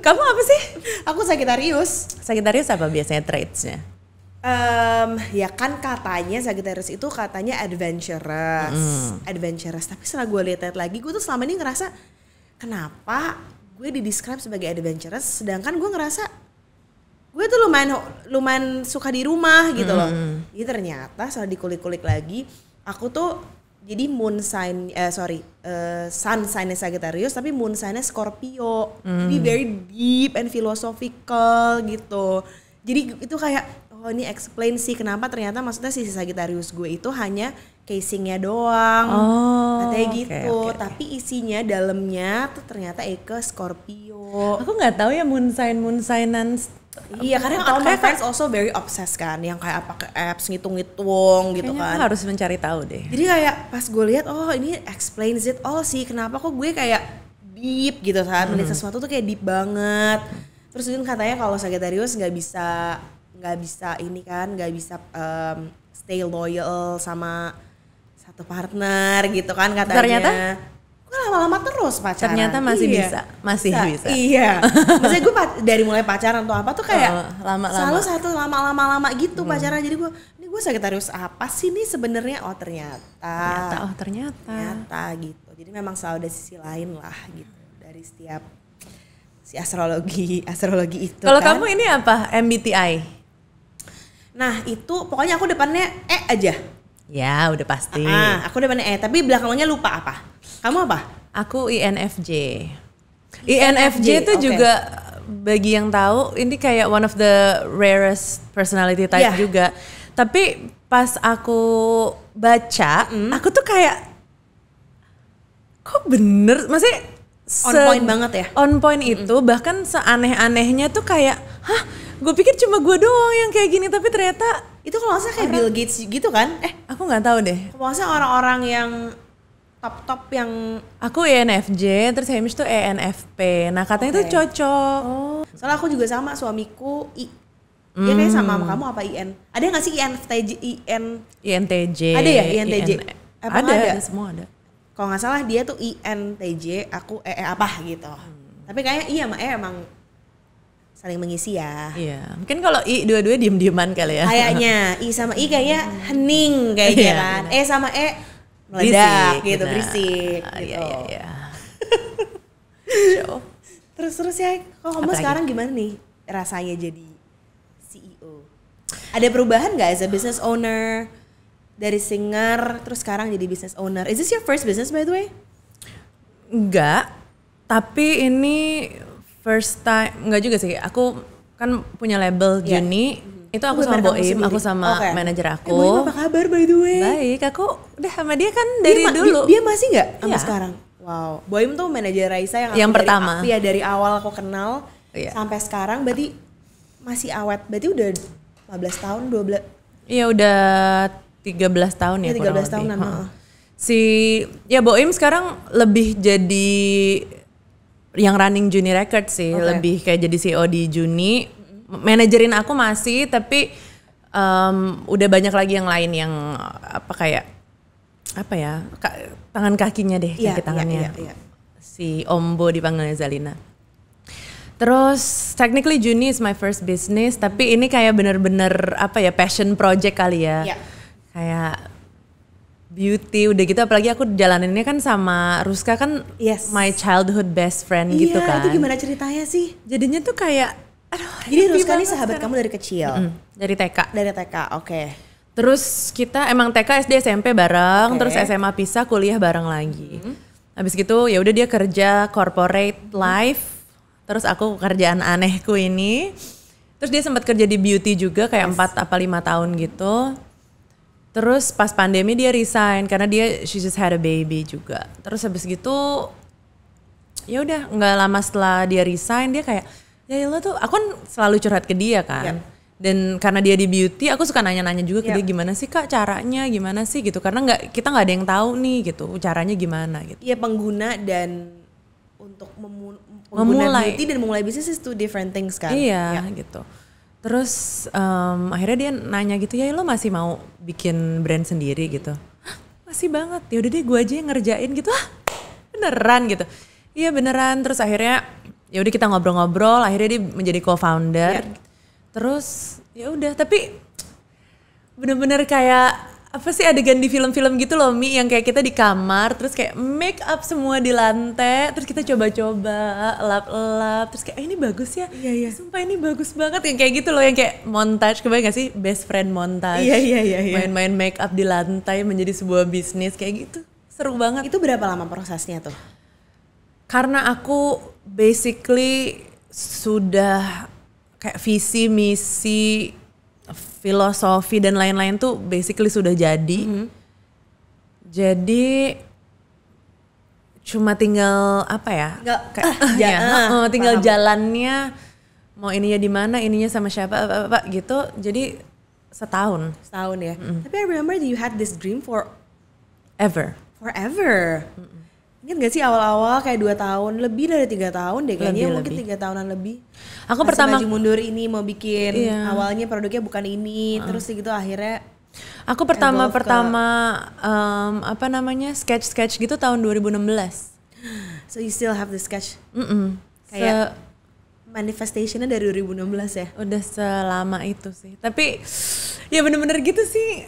Kamu apa sih? Aku Sagittarius. Sagittarius apa biasanya traitsnya? Ya kan katanya Sagittarius itu katanya adventurous. Tapi setelah gue lihat lagi, gue tuh selama ini ngerasa kenapa gue di-describe sebagai adventurous, sedangkan gue ngerasa gue tuh lumayan suka di rumah gitu loh. Jadi ternyata setelah dikulik-kulik lagi, aku tuh jadi sun sign-nya Sagittarius tapi moon sign-nya Scorpio. Jadi very deep and philosophical gitu. Jadi itu kayak ini explain sih kenapa ternyata maksudnya si Sagittarius gue itu hanya casingnya doang. Katanya gitu. Okay. Tapi isinya dalamnya tuh ternyata Eke Scorpio. Aku nggak tahu ya moon signan. Iya, karena all my friends also very obsessed kan, yang kayak apa ke apps ngitung-ngitung gitu. Kayaknya kan. Aku harus mencari tahu deh. Jadi kayak pas gue lihat, ini explains it all sih. Kenapa kok gue kayak deep gitu saat melihat sesuatu tuh kayak deep banget. Terus kan katanya kalau Sagittarius nggak bisa stay loyal sama satu partner gitu kan katanya. Ternyata gue lama-lama terus pacaran. Ternyata masih bisa. Iya. Maksudnya gue dari mulai pacaran tuh apa tuh kayak lama-lama. selalu satu lama-lama gitu pacaran. Jadi gue Sagittarius apa sih nih sebenarnya? Ternyata gitu. Jadi memang selalu ada sisi lain lah gitu dari setiap si astrologi itu. Kalau kan. kamu ini apa? MBTI? Nah itu pokoknya aku depannya E aja. Ya udah pasti. Aku depannya E tapi belakangnya lupa apa. Kamu apa? Aku INFJ. INFJ itu juga bagi yang tahu ini kayak one of the rarest personality type juga. Tapi pas aku baca, aku tuh kayak kok bener, maksudnya on point banget ya. On point itu bahkan seaneh-anehnya tuh kayak, gue pikir cuma gue doang yang kayak gini, tapi ternyata itu kalau nggak salah kayak Bill Gates gitu kan? Aku nggak tahu deh. Kalau nggak salah orang-orang yang top yang aku ENFJ, terus Hamish tuh ENFP. Nah katanya tuh cocok. Soalnya aku juga sama, suamiku Dia kayak sama kamu apa IN? Ada nggak sih INTJ. Ada ya INTJ? Apa ada, semua ada. Kalau nggak salah dia tuh INTJ, aku apa gitu. Tapi kayaknya iya sama emang saling mengisi ya. Iya, mungkin kalau I dua-dua diem-dieman kali ya. Kayaknya I sama I kayaknya hening kayaknya kan. Bener. Sama meledak gitu, berisik gitu. Iya. Terus ya, kalau kamu sekarang gimana nih rasanya jadi CEO? Ada perubahan nggak as a business owner dari singer terus sekarang jadi business owner? Is this your first business by the way? Enggak, tapi ini first time, enggak juga sih. Aku kan punya label Juni. Itu aku sama Boim, aku sama manajer aku. Boim apa kabar by the way? Baik, aku udah sama dia kan dari dulu. Dia masih nggak sama sekarang? Wow, Boim tuh manajer Raisa yang pertama. Dari awal aku kenal sampai sekarang, berarti masih awet. Berarti udah 15 tahun, 12. Iya udah 13 tahun ya. 13 tahunan. Boim sekarang lebih jadi yang running Juni Records sih, lebih kayak jadi CEO di Juni. Manajerin aku masih, tapi udah banyak lagi yang lain yang tangan kakinya deh, kaki tangannya. Si Ombo dipanggilnya Zalina. Terus technically Juni is my first business, tapi ini kayak bener-bener passion project kali ya. Kayak beauty udah gitu, apalagi aku jalaninnya kan sama Ruska kan my childhood best friend gitu kan. Itu gimana ceritanya sih? Jadinya tuh kayak jadi Ruska ini sahabat kamu dari kecil? Dari TK. Dari TK, oke. Terus kita emang TK, SD, SMP bareng, terus SMA pisah, kuliah bareng lagi. Habis gitu ya udah dia kerja corporate life, terus aku kerjaan anehku ini. Terus dia sempat kerja di beauty juga kayak 4 apa 5 tahun gitu. Terus pas pandemi dia resign karena she just had a baby juga. Terus habis gitu ya udah nggak lama setelah dia resign dia kayak ya tuh aku kan selalu curhat ke dia kan. Dan karena dia di beauty aku suka nanya-nanya juga ke dia gimana sih Kak caranya gimana sih gitu, karena kita nggak ada yang tahu nih gitu caranya gimana gitu. Iya pengguna dan untuk memulai beauty dan memulai bisnis is two different things kan. Iya gitu. Terus akhirnya dia nanya gitu, ya lo masih mau bikin brand sendiri gitu? Masih banget, ya udah deh gue aja yang ngerjain gitu. Beneran gitu? Iya beneran. Terus akhirnya ya udah kita ngobrol-ngobrol, akhirnya dia menjadi co-founder. Terus ya udah, tapi bener-bener kayak apa sih adegan di film-film gitu loh Mi, yang kayak kita di kamar terus kayak make up semua di lantai, terus kita coba-coba lap-lap, terus kayak ini bagus ya, sumpah ini bagus banget, yang kayak gitu loh, yang kayak montage, kebayang gak sih best friend montage, main-main make up di lantai menjadi sebuah bisnis kayak gitu, seru banget. Itu berapa lama prosesnya tuh? Karena aku basically sudah kayak visi, misi, filosofi dan lain-lain tuh basically sudah jadi. Jadi cuma tinggal tinggal jalannya, mau ininya di mana, ininya sama siapa apa gitu. Jadi setahun ya. Tapi I remember you had this dream forever. Ingat gak sih awal-awal kayak 2 tahun, lebih dari 3 tahun deh kayaknya, mungkin 3 tahunan lebih. Aku pertama maju mundur ini mau bikin, awalnya produknya bukan ini, terus gitu akhirnya. Aku pertama sketch gitu tahun 2016. So you still have the sketch? Kayak manifestationnya dari 2016 ya? Udah selama itu sih, tapi ya bener-bener gitu sih.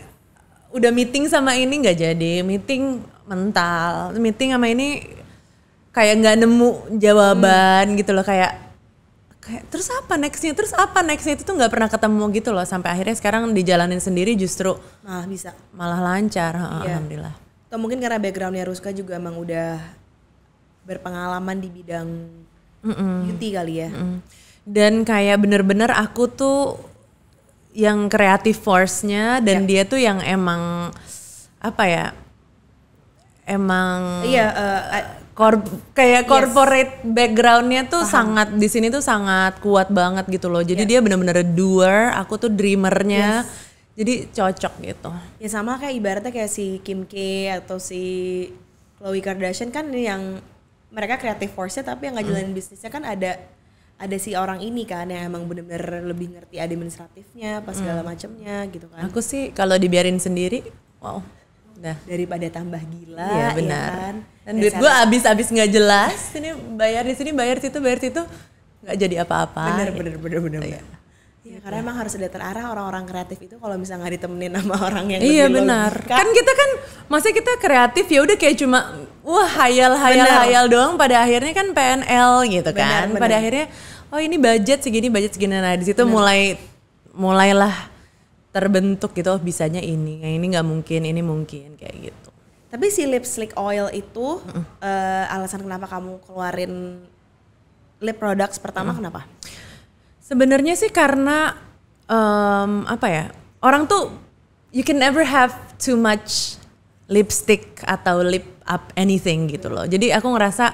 Udah meeting sama ini nggak jadi, meeting mental, meeting sama ini kayak nggak nemu jawaban gitu loh, kayak terus apa nextnya itu tuh nggak pernah ketemu gitu loh, sampai akhirnya sekarang dijalanin sendiri justru malah lancar. Alhamdulillah. Atau mungkin karena backgroundnya Ruska juga emang udah berpengalaman di bidang beauty kali ya. Dan kayak bener-bener aku tuh yang creative force-nya dan dia tuh yang emang kayak corporate background-nya tuh sangat di sini tuh sangat kuat banget gitu loh. Jadi dia bener-bener doer, aku tuh dreamer-nya. Jadi cocok gitu. Ya sama kayak ibaratnya kayak si Kim K atau si Khloe Kardashian kan yang mereka creative force-nya tapi yang ngejalanin bisnisnya kan ada ada si orang ini kan yang emang bener-bener lebih ngerti administratifnya, pas segala macamnya gitu kan. Aku sih kalau dibiarin sendiri, wow, udah. Daripada tambah gila, Iya benar. ya kan. Dan duit gue abis nggak jelas. Ini bayar di sini, bayar situ, nggak jadi apa-apa. Bener. Ya, karena emang harus ada terarah orang-orang kreatif itu kalau misalnya nggak ditemenin sama orang yang Iya lebih benar. logika. Kan kita kan, maksudnya kita kreatif ya udah kayak cuma wah hayal doang. Pada akhirnya kan PNL gitu kan. Benar. Pada akhirnya oh ini budget segini. Nah di situ mulailah terbentuk gitu. Oh bisanya ini, yang ini nggak mungkin, ini mungkin kayak gitu. Tapi si lip slick oil itu alasan kenapa kamu keluarin lip products pertama kenapa? Sebenarnya sih karena apa ya, orang tuh you can never have too much lipstick atau lip up anything gitu loh. Jadi aku ngerasa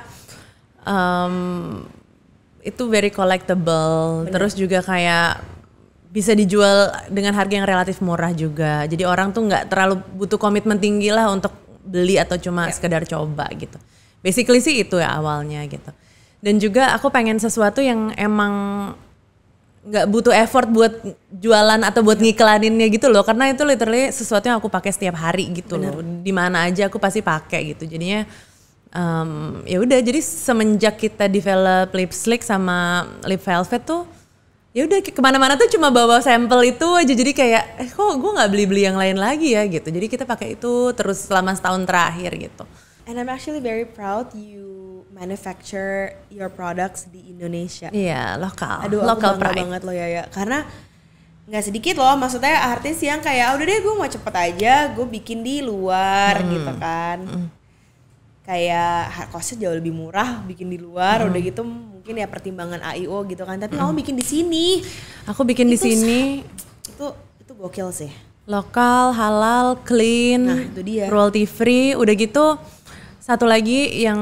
itu very collectible. Bener. Terus juga kayak bisa dijual dengan harga yang relatif murah juga. Jadi orang tuh nggak terlalu butuh komitmen tinggi lah untuk beli atau cuma sekedar coba gitu. Basically sih itu ya awalnya gitu. Dan juga aku pengen sesuatu yang emang nggak butuh effort buat jualan atau buat ngiklaninnya gitu loh, karena itu literally sesuatu yang aku pakai setiap hari gitu. Bener. Loh, di mana aja aku pasti pakai gitu. Jadinya ya udah, jadi semenjak kita develop lip slick sama lip velvet tuh ya udah kemana-mana tuh cuma bawa sampel itu aja. Jadi kayak kok gue nggak beli yang lain lagi ya gitu. Jadi kita pakai itu terus selama setahun terakhir gitu. And I'm actually very proud you manufacture your products di Indonesia. Iya, lokal. Aduh, local aku bangga pride banget loh ya. Karena nggak sedikit loh, maksudnya artis yang kayak udah deh gue mau cepet aja, gue bikin di luar gitu kan. Kayak costnya jauh lebih murah bikin di luar, udah gitu mungkin ya pertimbangan AIO gitu kan. Tapi kamu bikin di sini. Aku bikin di sini. Itu gokil sih. Lokal, halal, clean, Nah, itu dia. cruelty free. Udah gitu satu lagi yang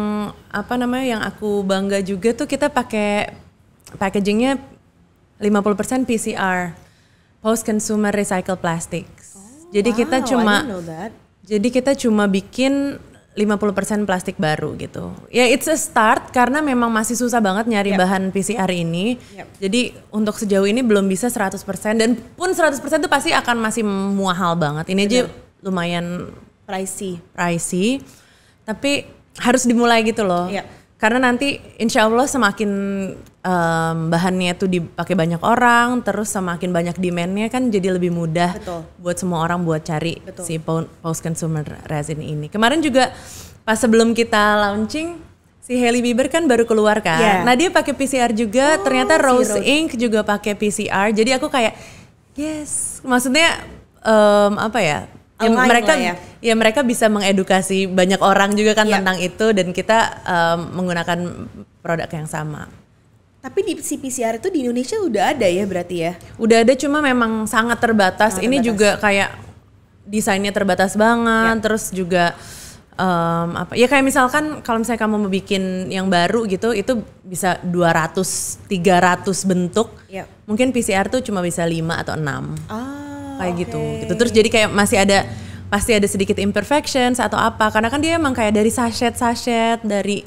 apa namanya yang aku bangga juga tuh, kita pakai packagingnya 50% PCR, post consumer recycled plastics. Jadi kita I cuma didn't know that. Jadi kita cuma bikin 50% plastik baru gitu. Ya it's a start karena memang masih susah banget nyari bahan PCR ini. Jadi untuk sejauh ini belum bisa 100%, dan pun 100% itu pasti akan masih mahal banget. Ini aja lumayan pricey. Tapi harus dimulai gitu loh. Karena nanti insya Allah semakin bahannya tuh dipakai banyak orang, terus semakin banyak demandnya kan, jadi lebih mudah buat semua orang buat cari si post consumer resin ini. Kemarin juga pas sebelum kita launching, si Hailey Bieber kan baru keluar kan. Nah dia pakai PCR juga, ternyata Rose Inc juga pakai PCR. Jadi aku kayak yes, maksudnya apa ya? Mereka bisa mengedukasi banyak orang juga kan tentang itu, dan kita menggunakan produk yang sama. Tapi di si PCR itu di Indonesia udah ada ya berarti ya? Udah ada, cuma memang sangat terbatas. Ini juga kayak desainnya terbatas banget, terus juga apa? Ya kayak misalkan kalau misalnya kamu mau bikin yang baru gitu, itu bisa 200-300 bentuk. Mungkin PCR tuh cuma bisa 5 atau 6. Kayak gitu. Terus jadi kayak pasti ada sedikit imperfections atau apa, karena kan dia emang kayak dari sachet dari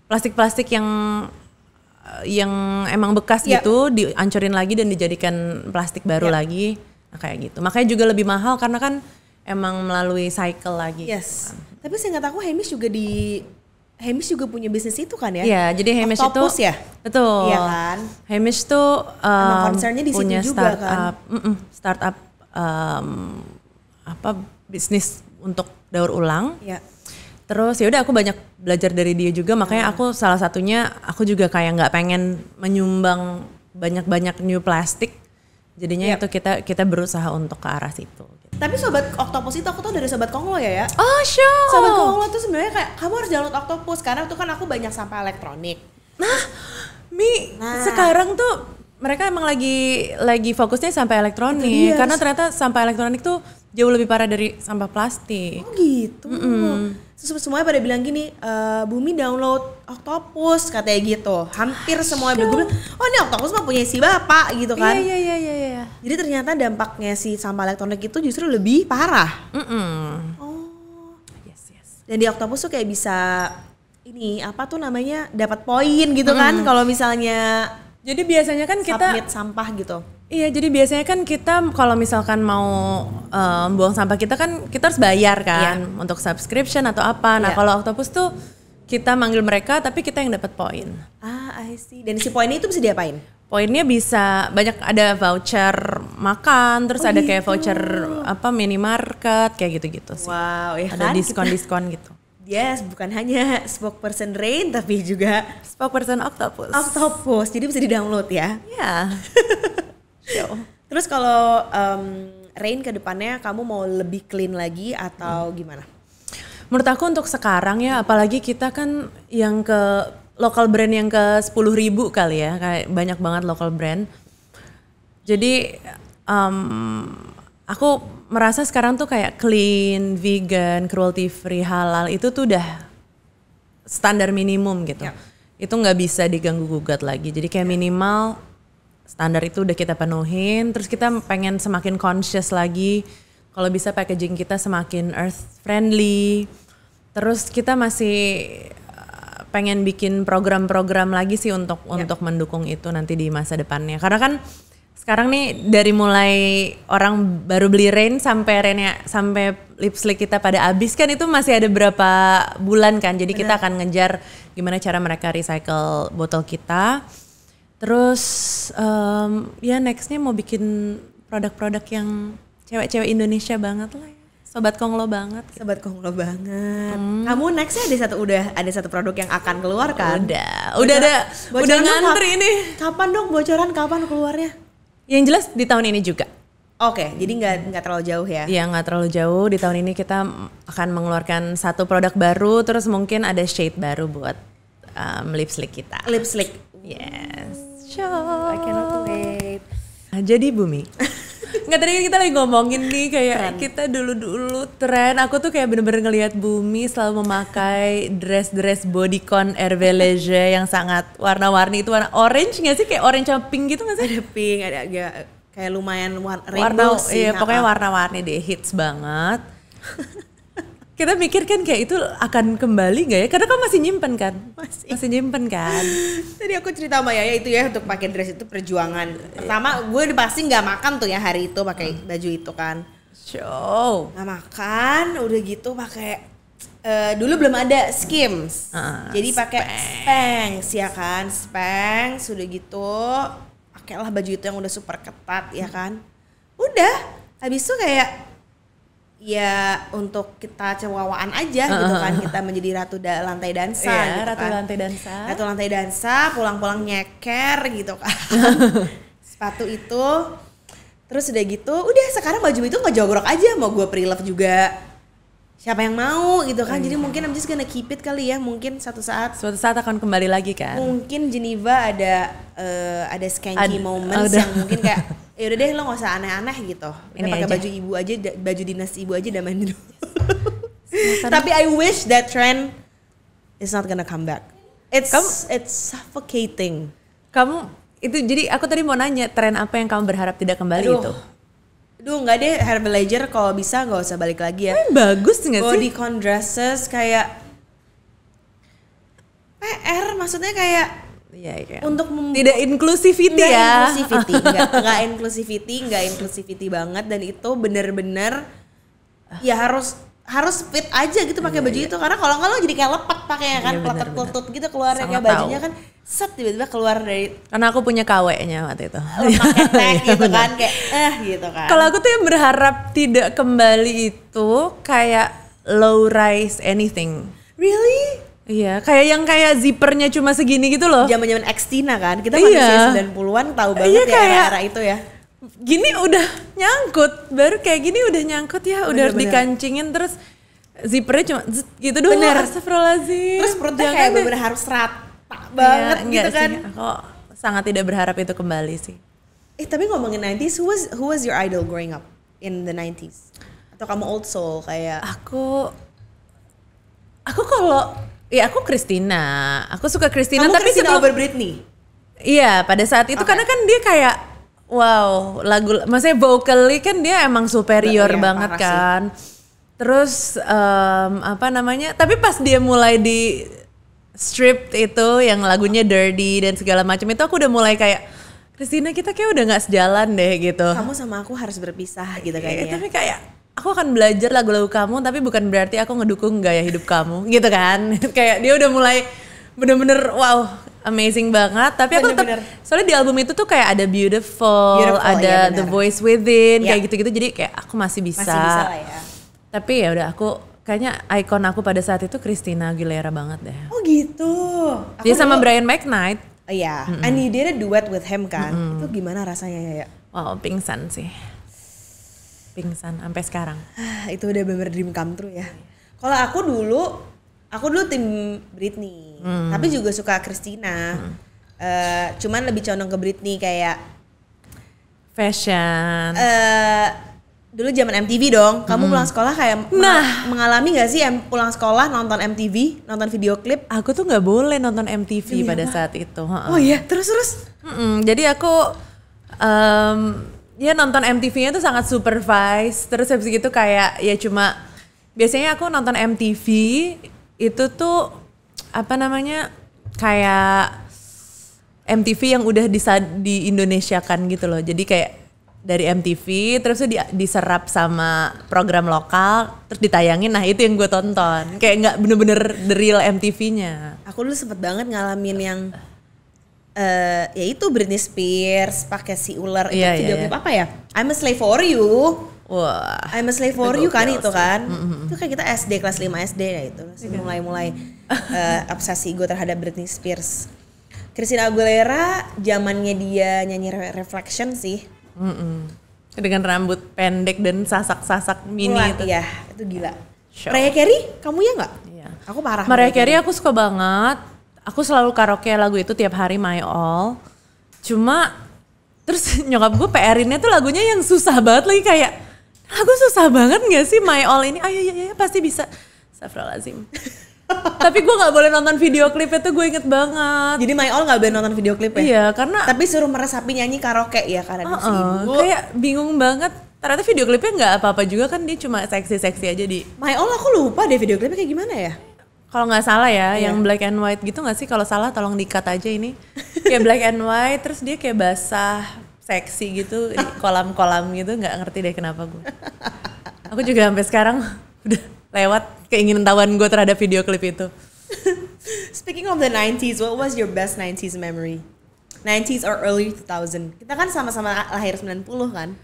plastik yang emang bekas gitu, dihancurin lagi dan dijadikan plastik baru lagi. Nah kayak gitu. Makanya juga lebih mahal karena kan emang melalui cycle lagi. Tapi seingat aku Hamish juga punya bisnis itu kan ya? Iya, jadi Hamish Octopus itu ya? Betul. Iya kan? Hamish tuh emang concernnya di punya situ juga kan? Startup bisnis untuk daur ulang. Terus ya udah aku banyak belajar dari dia juga, makanya aku salah satunya aku juga kayak nggak pengen menyumbang banyak new plastik. Jadinya itu kita berusaha untuk ke arah situ. Tapi Sobat Octopus itu aku tahu dari Sobat Konglo ya? Oh sure. Sobat Konglo tuh sebenarnya kayak kamu harus download Octopus karena tuh kan aku banyak sampah elektronik. Sekarang tuh mereka emang lagi fokusnya sampah elektronik, karena ternyata sampah elektronik tuh jauh lebih parah dari sampah plastik. Oh gitu. Semuanya pada bilang gini, Bumi download Octopus katanya gitu. Hampir semua bilang, oh ini Octopus mah punya si bapak gitu kan. Iya. Jadi ternyata dampaknya si sampah elektronik itu justru lebih parah. Yes. Dan di Octopus tuh kayak bisa ini apa tuh namanya dapat poin gitu kan, kalau misalnya Jadi biasanya kan kita submit sampah gitu. Iya, jadi biasanya kan kita kalau misalkan mau buang sampah kita kan kita harus bayar kan untuk subscription atau apa. Nah, kalau Octopus tuh kita manggil mereka tapi kita yang dapat poin. I see. Dan si poinnya itu bisa diapain? Poinnya bisa banyak, ada voucher makan, terus ada kayak voucher apa minimarket kayak gitu-gitu sih. Wow, ya ada kan? diskon-diskon gitu. Yes, bukan hanya spokesperson Rain tapi juga Spokesperson Octopus. Octopus. Jadi bisa di-download ya. Iya. Terus kalau Rain ke depannya kamu mau lebih clean lagi atau gimana? Menurut aku untuk sekarang ya, apalagi kita kan yang ke local brand yang ke 10.000 kali ya, kayak banyak banget local brand. Jadi aku merasa sekarang tuh kayak clean, vegan, cruelty free, halal itu tuh udah standar minimum gitu. Itu nggak bisa diganggu gugat lagi. Jadi kayak minimal standar itu udah kita penuhin. Terus kita pengen semakin conscious lagi. Kalau bisa packaging kita semakin earth friendly. Terus kita masih pengen bikin program-program lagi sih untuk mendukung itu nanti di masa depannya. Karena kan sekarang nih dari mulai orang baru beli Rain sampai lipstick kita pada habis kan itu masih ada berapa bulan kan. Jadi kita akan ngejar gimana cara mereka recycle botol kita. Terus ya nextnya mau bikin produk-produk yang cewek-cewek Indonesia banget lah ya. Sobat Konglo banget. Gitu. Sobat Konglo banget. Kamu nextnya ada satu produk yang akan keluar kan? Udah ngantri ini. Kapan dong bocoran, kapan keluarnya? Yang jelas di tahun ini juga. Oke, jadi nggak terlalu jauh ya? Iya, nggak terlalu jauh. Di tahun ini kita akan mengeluarkan satu produk baru, terus mungkin ada shade baru buat lipstick kita. Lipstick. Yes. I cannot wait. Jadi Bumi. Nggak, tadi kita lagi ngomongin nih kayak trend. Kita dulu tren. Aku tuh kayak bener-bener ngelihat Bumi selalu memakai dress bodycon Hervé Léger yang sangat warna-warni. Itu warna orange nggak sih? Kayak orange sama pink gitu nggak sih? Ada pink, ada agak kayak lumayan rainbow sih. Iya, pokoknya warna-warni deh, hits banget. Kita mikir kan kayak itu akan kembali gak ya? Karena kan masih nyimpen kan? Masih nyimpen kan? Tadi aku cerita sama Yaya itu ya, untuk pakai dress itu perjuangan. Pertama gue pasti gak makan tuh ya hari itu pakai baju itu kan. Show. Gak makan, udah gitu pakai dulu belum ada Skims. Jadi pakai Spanx ya kan. Spanx udah gitu pakailah baju itu yang udah super ketat ya kan. Udah, habis itu kayak ya untuk kita cewawaan aja gitu kan, kita menjadi ratu lantai dansa gitu ratu kan. Ratu lantai dansa, pulang-pulang nyeker gitu kan. Sepatu itu, terus udah gitu, udah sekarang baju itu ngejogrok aja, mau gue pre-love juga. Siapa yang mau gitu kan, jadi mungkin I'm just gonna keep it kali ya, mungkin suatu saat akan kembali lagi kan. Mungkin Geneva ada skanky moments yang mungkin kayak ya udah deh lo nggak usah aneh-aneh gitu. Kita pakai baju ibu aja, baju dinas ibu aja udah main dulu. Tapi I wish that trend is not gonna come back. It's suffocating. Kamu itu, jadi aku tadi mau nanya, tren apa yang kamu berharap tidak kembali itu? Aduh nggak deh, Hervé Léger kalau bisa nggak usah balik lagi ya. Bagus nggak sih? Bodycon dresses kayak PR, maksudnya kayak untuk tidak inclusivity ya. Nggak inclusivity banget, dan itu bener-bener ya harus fit aja gitu pakai baju itu, karena kalau nggak lo jadi kayak lepet pakainya kan, peletot gitu keluarnya kayak bajunya kan set tiba-tiba keluar dari. Karena aku punya KW-nya waktu itu. Pakai tag gitu kan kayak gitu kan. Kalau aku tuh yang berharap tidak kembali itu kayak low rise anything. Really? Iya, kayak zippernya cuma segini gitu loh. Zaman-zaman Xtina kan, kita manusia 90-an tahu banget ya era-era itu ya. Gini udah nyangkut, baru kayak gini udah nyangkut ya, udah dikancingin terus zippernya cuma gitu doang. Astagfirullahaladzim. Terus perutnya kayak bener-bener harus rata banget gitu kan. Sih, aku sangat tidak berharap itu kembali sih. Tapi ngomongin 90s, who was your idol growing up in the 90s? Atau kamu old soul kayak? Aku kalau aku Christina. Aku suka Christina. Kamu tapi Christina over Britney? Iya, pada saat itu karena kan dia kayak wow, maksudnya vocally kan dia emang superior banget kan. Terus tapi pas dia mulai Stripped itu yang lagunya Dirty dan segala macam itu aku udah mulai kayak Christina kita kayak udah nggak sejalan deh gitu. Kamu sama aku harus berpisah gitu kayaknya. Tapi kayak aku akan belajar lagu-lagu kamu tapi bukan berarti aku ngedukung gaya hidup kamu gitu kan. Kayak dia udah mulai bener-bener wow amazing banget. Tapi aku tetap soalnya di album itu tuh kayak ada Beautiful ada The Voice Within kayak gitu-gitu. Jadi kayak aku masih bisa lah ya. Tapi ya udah aku kayaknya ikon aku pada saat itu Christina Aguilera banget deh. Oh gitu. Dia sama Brian McKnight. Iya, and you did a duet with him kan. Itu gimana rasanya ya? Wow, pingsan sih. Pingsan sampai sekarang. Itu udah bener dream come true ya. Kalau aku dulu tim Britney. Tapi juga suka Christina. Cuman lebih condong ke Britney kayak fashion. Dulu zaman MTV dong. Kamu pulang sekolah kayak mengalami gak sih pulang sekolah nonton MTV, nonton video klip? Aku tuh nggak boleh nonton MTV pada saat itu. Oh iya, terus? Jadi aku ya nonton MTV-nya tuh sangat supervise. Terus habis gitu kayak ya cuma biasanya aku nonton MTV itu tuh apa namanya kayak MTV yang udah di Indonesia-kan gitu loh. Jadi kayak dari MTV terus diserap sama program lokal terus ditayangin. Nah itu yang gue tonton. Kayak nggak bener-bener the real MTV-nya. Aku dulu sempet banget ngalamin yang ya itu Britney Spears pakai si ular itu video klip apa ya? I'm a Slave for You. Wah. I'm a Slave for You kan itu kan. Itu kayak kita SD kelas 5 SD ya itu. Mulai obsesi gue terhadap Britney Spears. Christina Aguilera zamannya dia nyanyi Reflection sih. Dengan rambut pendek dan sasak-sasak mini itu. Iya, itu gila. Mariah Carey, kamu ya nggak? Iya. Aku parah. Mariah Carey aku suka banget. Aku selalu karaoke lagu itu tiap hari My All. Cuma terus nyokap gue PR-innya tuh lagunya yang susah banget lagi kayak lagu susah banget gak sih My All ini? Ayo ya pasti bisa. Astagfirullahaladzim. Tapi gue gak boleh nonton video klipnya tuh gue inget banget. Jadi My All gak boleh nonton video klip ya? Iya karena. Tapi suruh meresapi nyanyi karaoke ya karena si ibu. Kayak bingung banget. Ternyata video klipnya gak apa-apa juga kan dia cuma seksi-seksi aja di. My All aku lupa deh video klipnya kayak gimana ya? Kalau nggak salah ya, yang black and white gitu nggak sih? Kalau salah tolong di-cut aja ini. Kayak black and white, terus dia kayak basah, seksi gitu, di kolam-kolam gitu. Nggak ngerti deh kenapa gue. Aku juga sampai sekarang udah lewat keinginan tahuan gue terhadap video klip itu. Speaking of the 90s, what was your best 90s memory? 90s or early 2000? Kita kan sama-sama lahir 90 kan?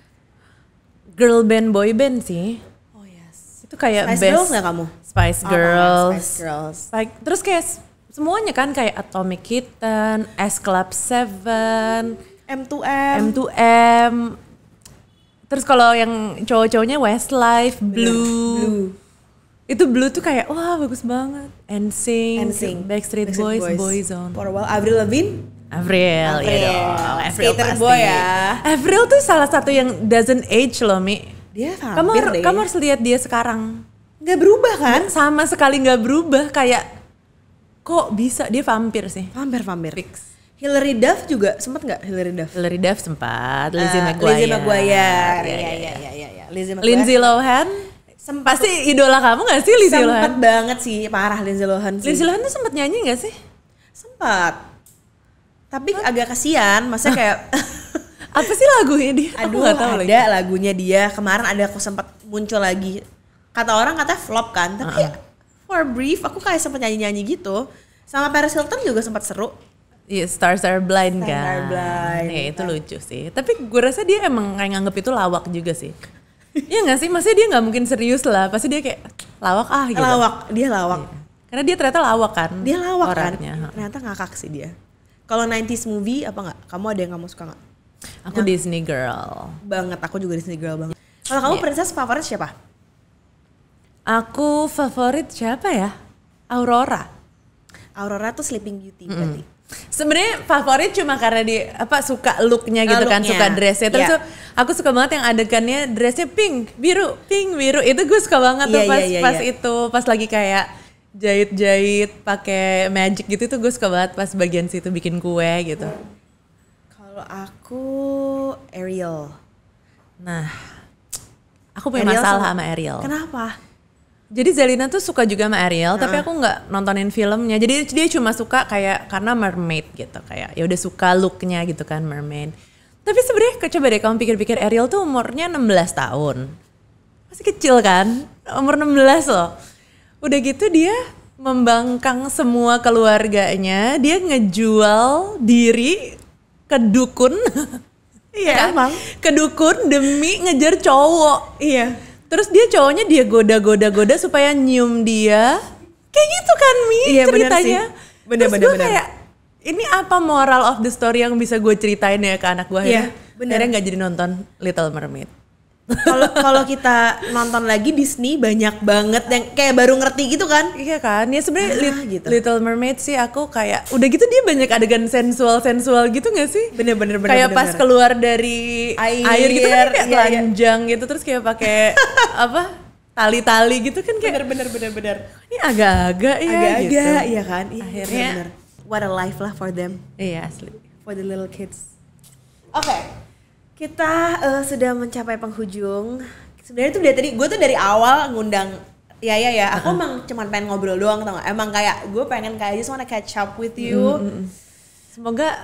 Girl band, boy band sih. Oh yes. Itu kayak Spice best. Girls gak kamu? Spice Girls. Spice Girls. Terus kayak semuanya kan kayak Atomic Kitten, S Club 7, M2M. Terus kalau yang cowok-cowoknya Westlife, Blue. Itu Blue tuh kayak wah bagus banget. NSYNC, Backstreet Boys, Boyzone. For a while, Avril Lavigne. Avril. Ya dong. Avril Skater pasti. boy ya. Avril tuh salah satu yang doesn't age loh Mi. Dia hampir deh. Kamu harus lihat dia sekarang. Gak berubah kan? Sama sekali gak berubah kayak kok bisa dia vampir sih. Vampir. Fix. Hilary Duff juga sempet nggak Hilary Duff? Hilary Duff sempat, Lizzie McGuire. Iya. Lindsay Lohan. Pasti idola kamu gak sih Lindsay Lohan? Sempet banget sih, parah Lindsay Lohan sih. Lindsay Lohan tuh sempet nyanyi gak sih? Sempat. Tapi agak kasihan, maksudnya kayak apa sih lagunya dia? Aduh, ada lagunya dia. Kemarin ada aku sempat muncul lagi. Kata orang katanya flop kan, tapi for brief aku kayak sempat nyanyi-nyanyi gitu. Sama Paris Hilton juga sempat seru. Iya, Stars Are Blind kan. Stars Are Blind. Ya itu lucu sih. Tapi gue rasa dia emang kayak nganggep itu lawak juga sih. Iya gak sih? Maksudnya dia gak mungkin serius lah. Pasti dia kayak lawak gitu. Dia lawak. Iya. Karena dia ternyata lawak kan. Dia lawak orangnya. Kan. Ternyata ngakak sih dia. Kalau 90s movie apa gak? Kamu ada yang kamu suka gak? Aku Disney girl. Banget, aku juga Disney girl banget. Kalau kamu princess favorit siapa? Aku favorit siapa ya? Aurora. Aurora tuh Sleeping Beauty berarti. Sebenarnya favorit cuma karena dia suka looknya gitu kan, suka dressnya. Terus tuh aku suka banget yang adegannya dressnya pink, biru. Itu gue suka banget tuh pas itu, pas lagi kayak jahit-jahit pakai magic gitu tuh gue suka banget pas bagian situ bikin kue gitu. Kalau aku Ariel. Nah, aku punya masalah sama Ariel. Kenapa? Jadi Zelina tuh suka juga sama Ariel, tapi aku nggak nontonin filmnya. Jadi dia cuma suka kayak karena mermaid gitu, kayak ya udah suka looknya gitu kan mermaid. Tapi sebenarnya coba deh kamu pikir-pikir, Ariel tuh umurnya 16 tahun. Masih kecil kan? Umur 16 loh. Udah gitu dia membangkang semua keluarganya, dia ngejual diri ke dukun. Iya, emang ke dukun demi ngejar cowok. iya. Terus dia cowoknya dia goda supaya nyium dia. Kayak gitu kan Mi Iya, ceritanya. Bener Terus gue kayak ini apa moral of the story yang bisa gue ceritain ya ke anak gue? Iya, bener. Akhirnya gak jadi nonton Little Mermaid. Kalau kita nonton lagi Disney banyak banget yang kayak baru ngerti gitu kan. Iya kan, ya sebenarnya gitu. Little Mermaid sih aku kayak udah gitu dia banyak adegan sensual gitu nggak sih? Bener. Kayak pas keluar dari air gitu kan kayak telanjang gitu terus kayak pakai apa tali-tali gitu kan kayak bener. ini agak-agak ya Agak-agak gitu. iya kan. Iya, Akhirnya bener. What a life lah for them, iya asli. for the little kids. Oke. Kita sudah mencapai penghujung. Sebenarnya tuh gue tuh dari awal ngundang ya. Aku emang cuman pengen ngobrol doang tau gak? Emang kayak gue pengen kayak just wanna catch up with you. Semoga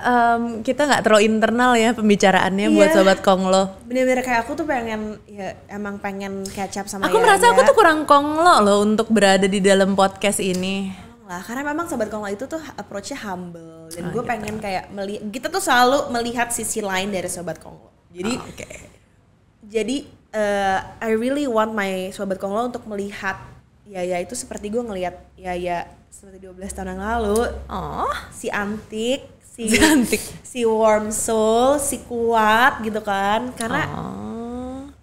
kita nggak terlalu internal ya pembicaraannya buat Sobat Konglo. Bener-bener kayak aku tuh pengen ya emang pengen catch up sama Aku merasa aku tuh kurang Konglo loh untuk berada di dalam podcast ini. Lah, karena memang Sobat Konglo itu tuh approach-nya humble dan gue pengen kayak kita tuh selalu melihat sisi lain dari Sobat Konglo. Jadi I really want my Sobat Konglo untuk melihat Yaya itu seperti gue ngelihat Yaya seperti 12 tahun yang lalu. Si antik, si warm soul, si kuat gitu kan. Karena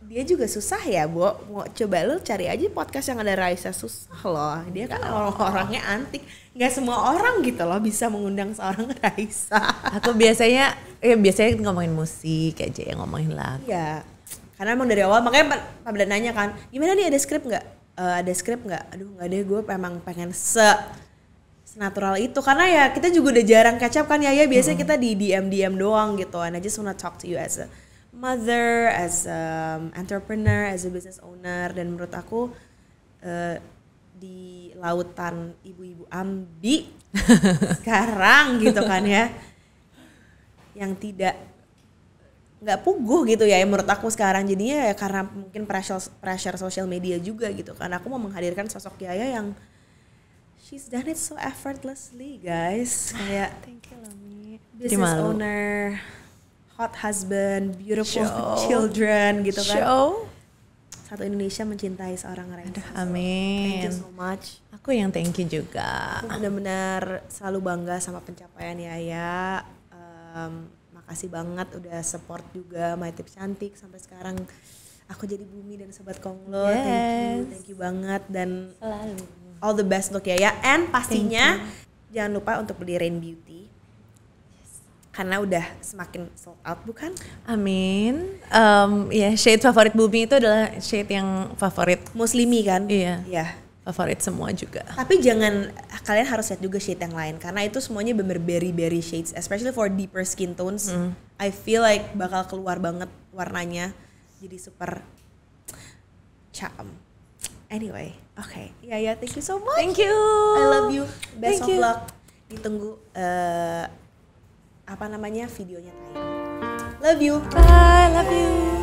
dia juga susah ya, Bo. Mau coba lu cari aja podcast yang ada Raisa, susah loh. Dia kan orangnya antik. Nggak semua orang gitu loh bisa mengundang seorang Raisa. Aku biasanya ngomongin musik aja, yang ngomongin lagu. Iya. Karena emang dari awal makanya Pak Blan nanya kan, gimana nih ada skrip nggak? Ada skrip nggak? Aduh nggak deh, gue emang pengen senatural itu karena ya kita juga udah jarang catch up kan ya biasanya kita di DM doang gitu. And I just wanna talk to you as a mother, as a entrepreneur, as a business owner, dan menurut aku di lautan ibu-ibu ambi sekarang gitu kan ya, yang nggak puguh gitu ya menurut aku sekarang jadinya ya karena mungkin pressure social media juga gitu kan. Aku mau menghadirkan sosok Yaya yang she's done it so effortlessly guys, kayak Thank you Lami. business owner, hot husband, beautiful children gitu kan. Satu Indonesia mencintai seorang Raisa. Amin. Thank you so much. Aku yang thank you juga. Aku benar-benar selalu bangga sama pencapaian Yaya. Makasih banget udah support juga My Tips Cantik sampai sekarang aku jadi Bumi dan Sobat Konglo. Thank you banget dan Selalu. all the best untuk Yaya. And pastinya jangan lupa untuk beli Rain Beauty. Karena udah semakin sold out bukan? Amin. Ya shade favorit Bumi itu adalah shade yang favorit Muslimi kan? Iya. Iya. Favorit semua juga. Tapi jangan, kalian harus lihat juga shade yang lain karena itu semuanya bener berry shades, especially for deeper skin tones. I feel like bakal keluar banget warnanya, jadi super charm. Anyway, okay. Yaya, thank you so much. Thank you. I love you. Best Thank of you. luck. Ditunggu videonya tayang. Love you. Bye, love you.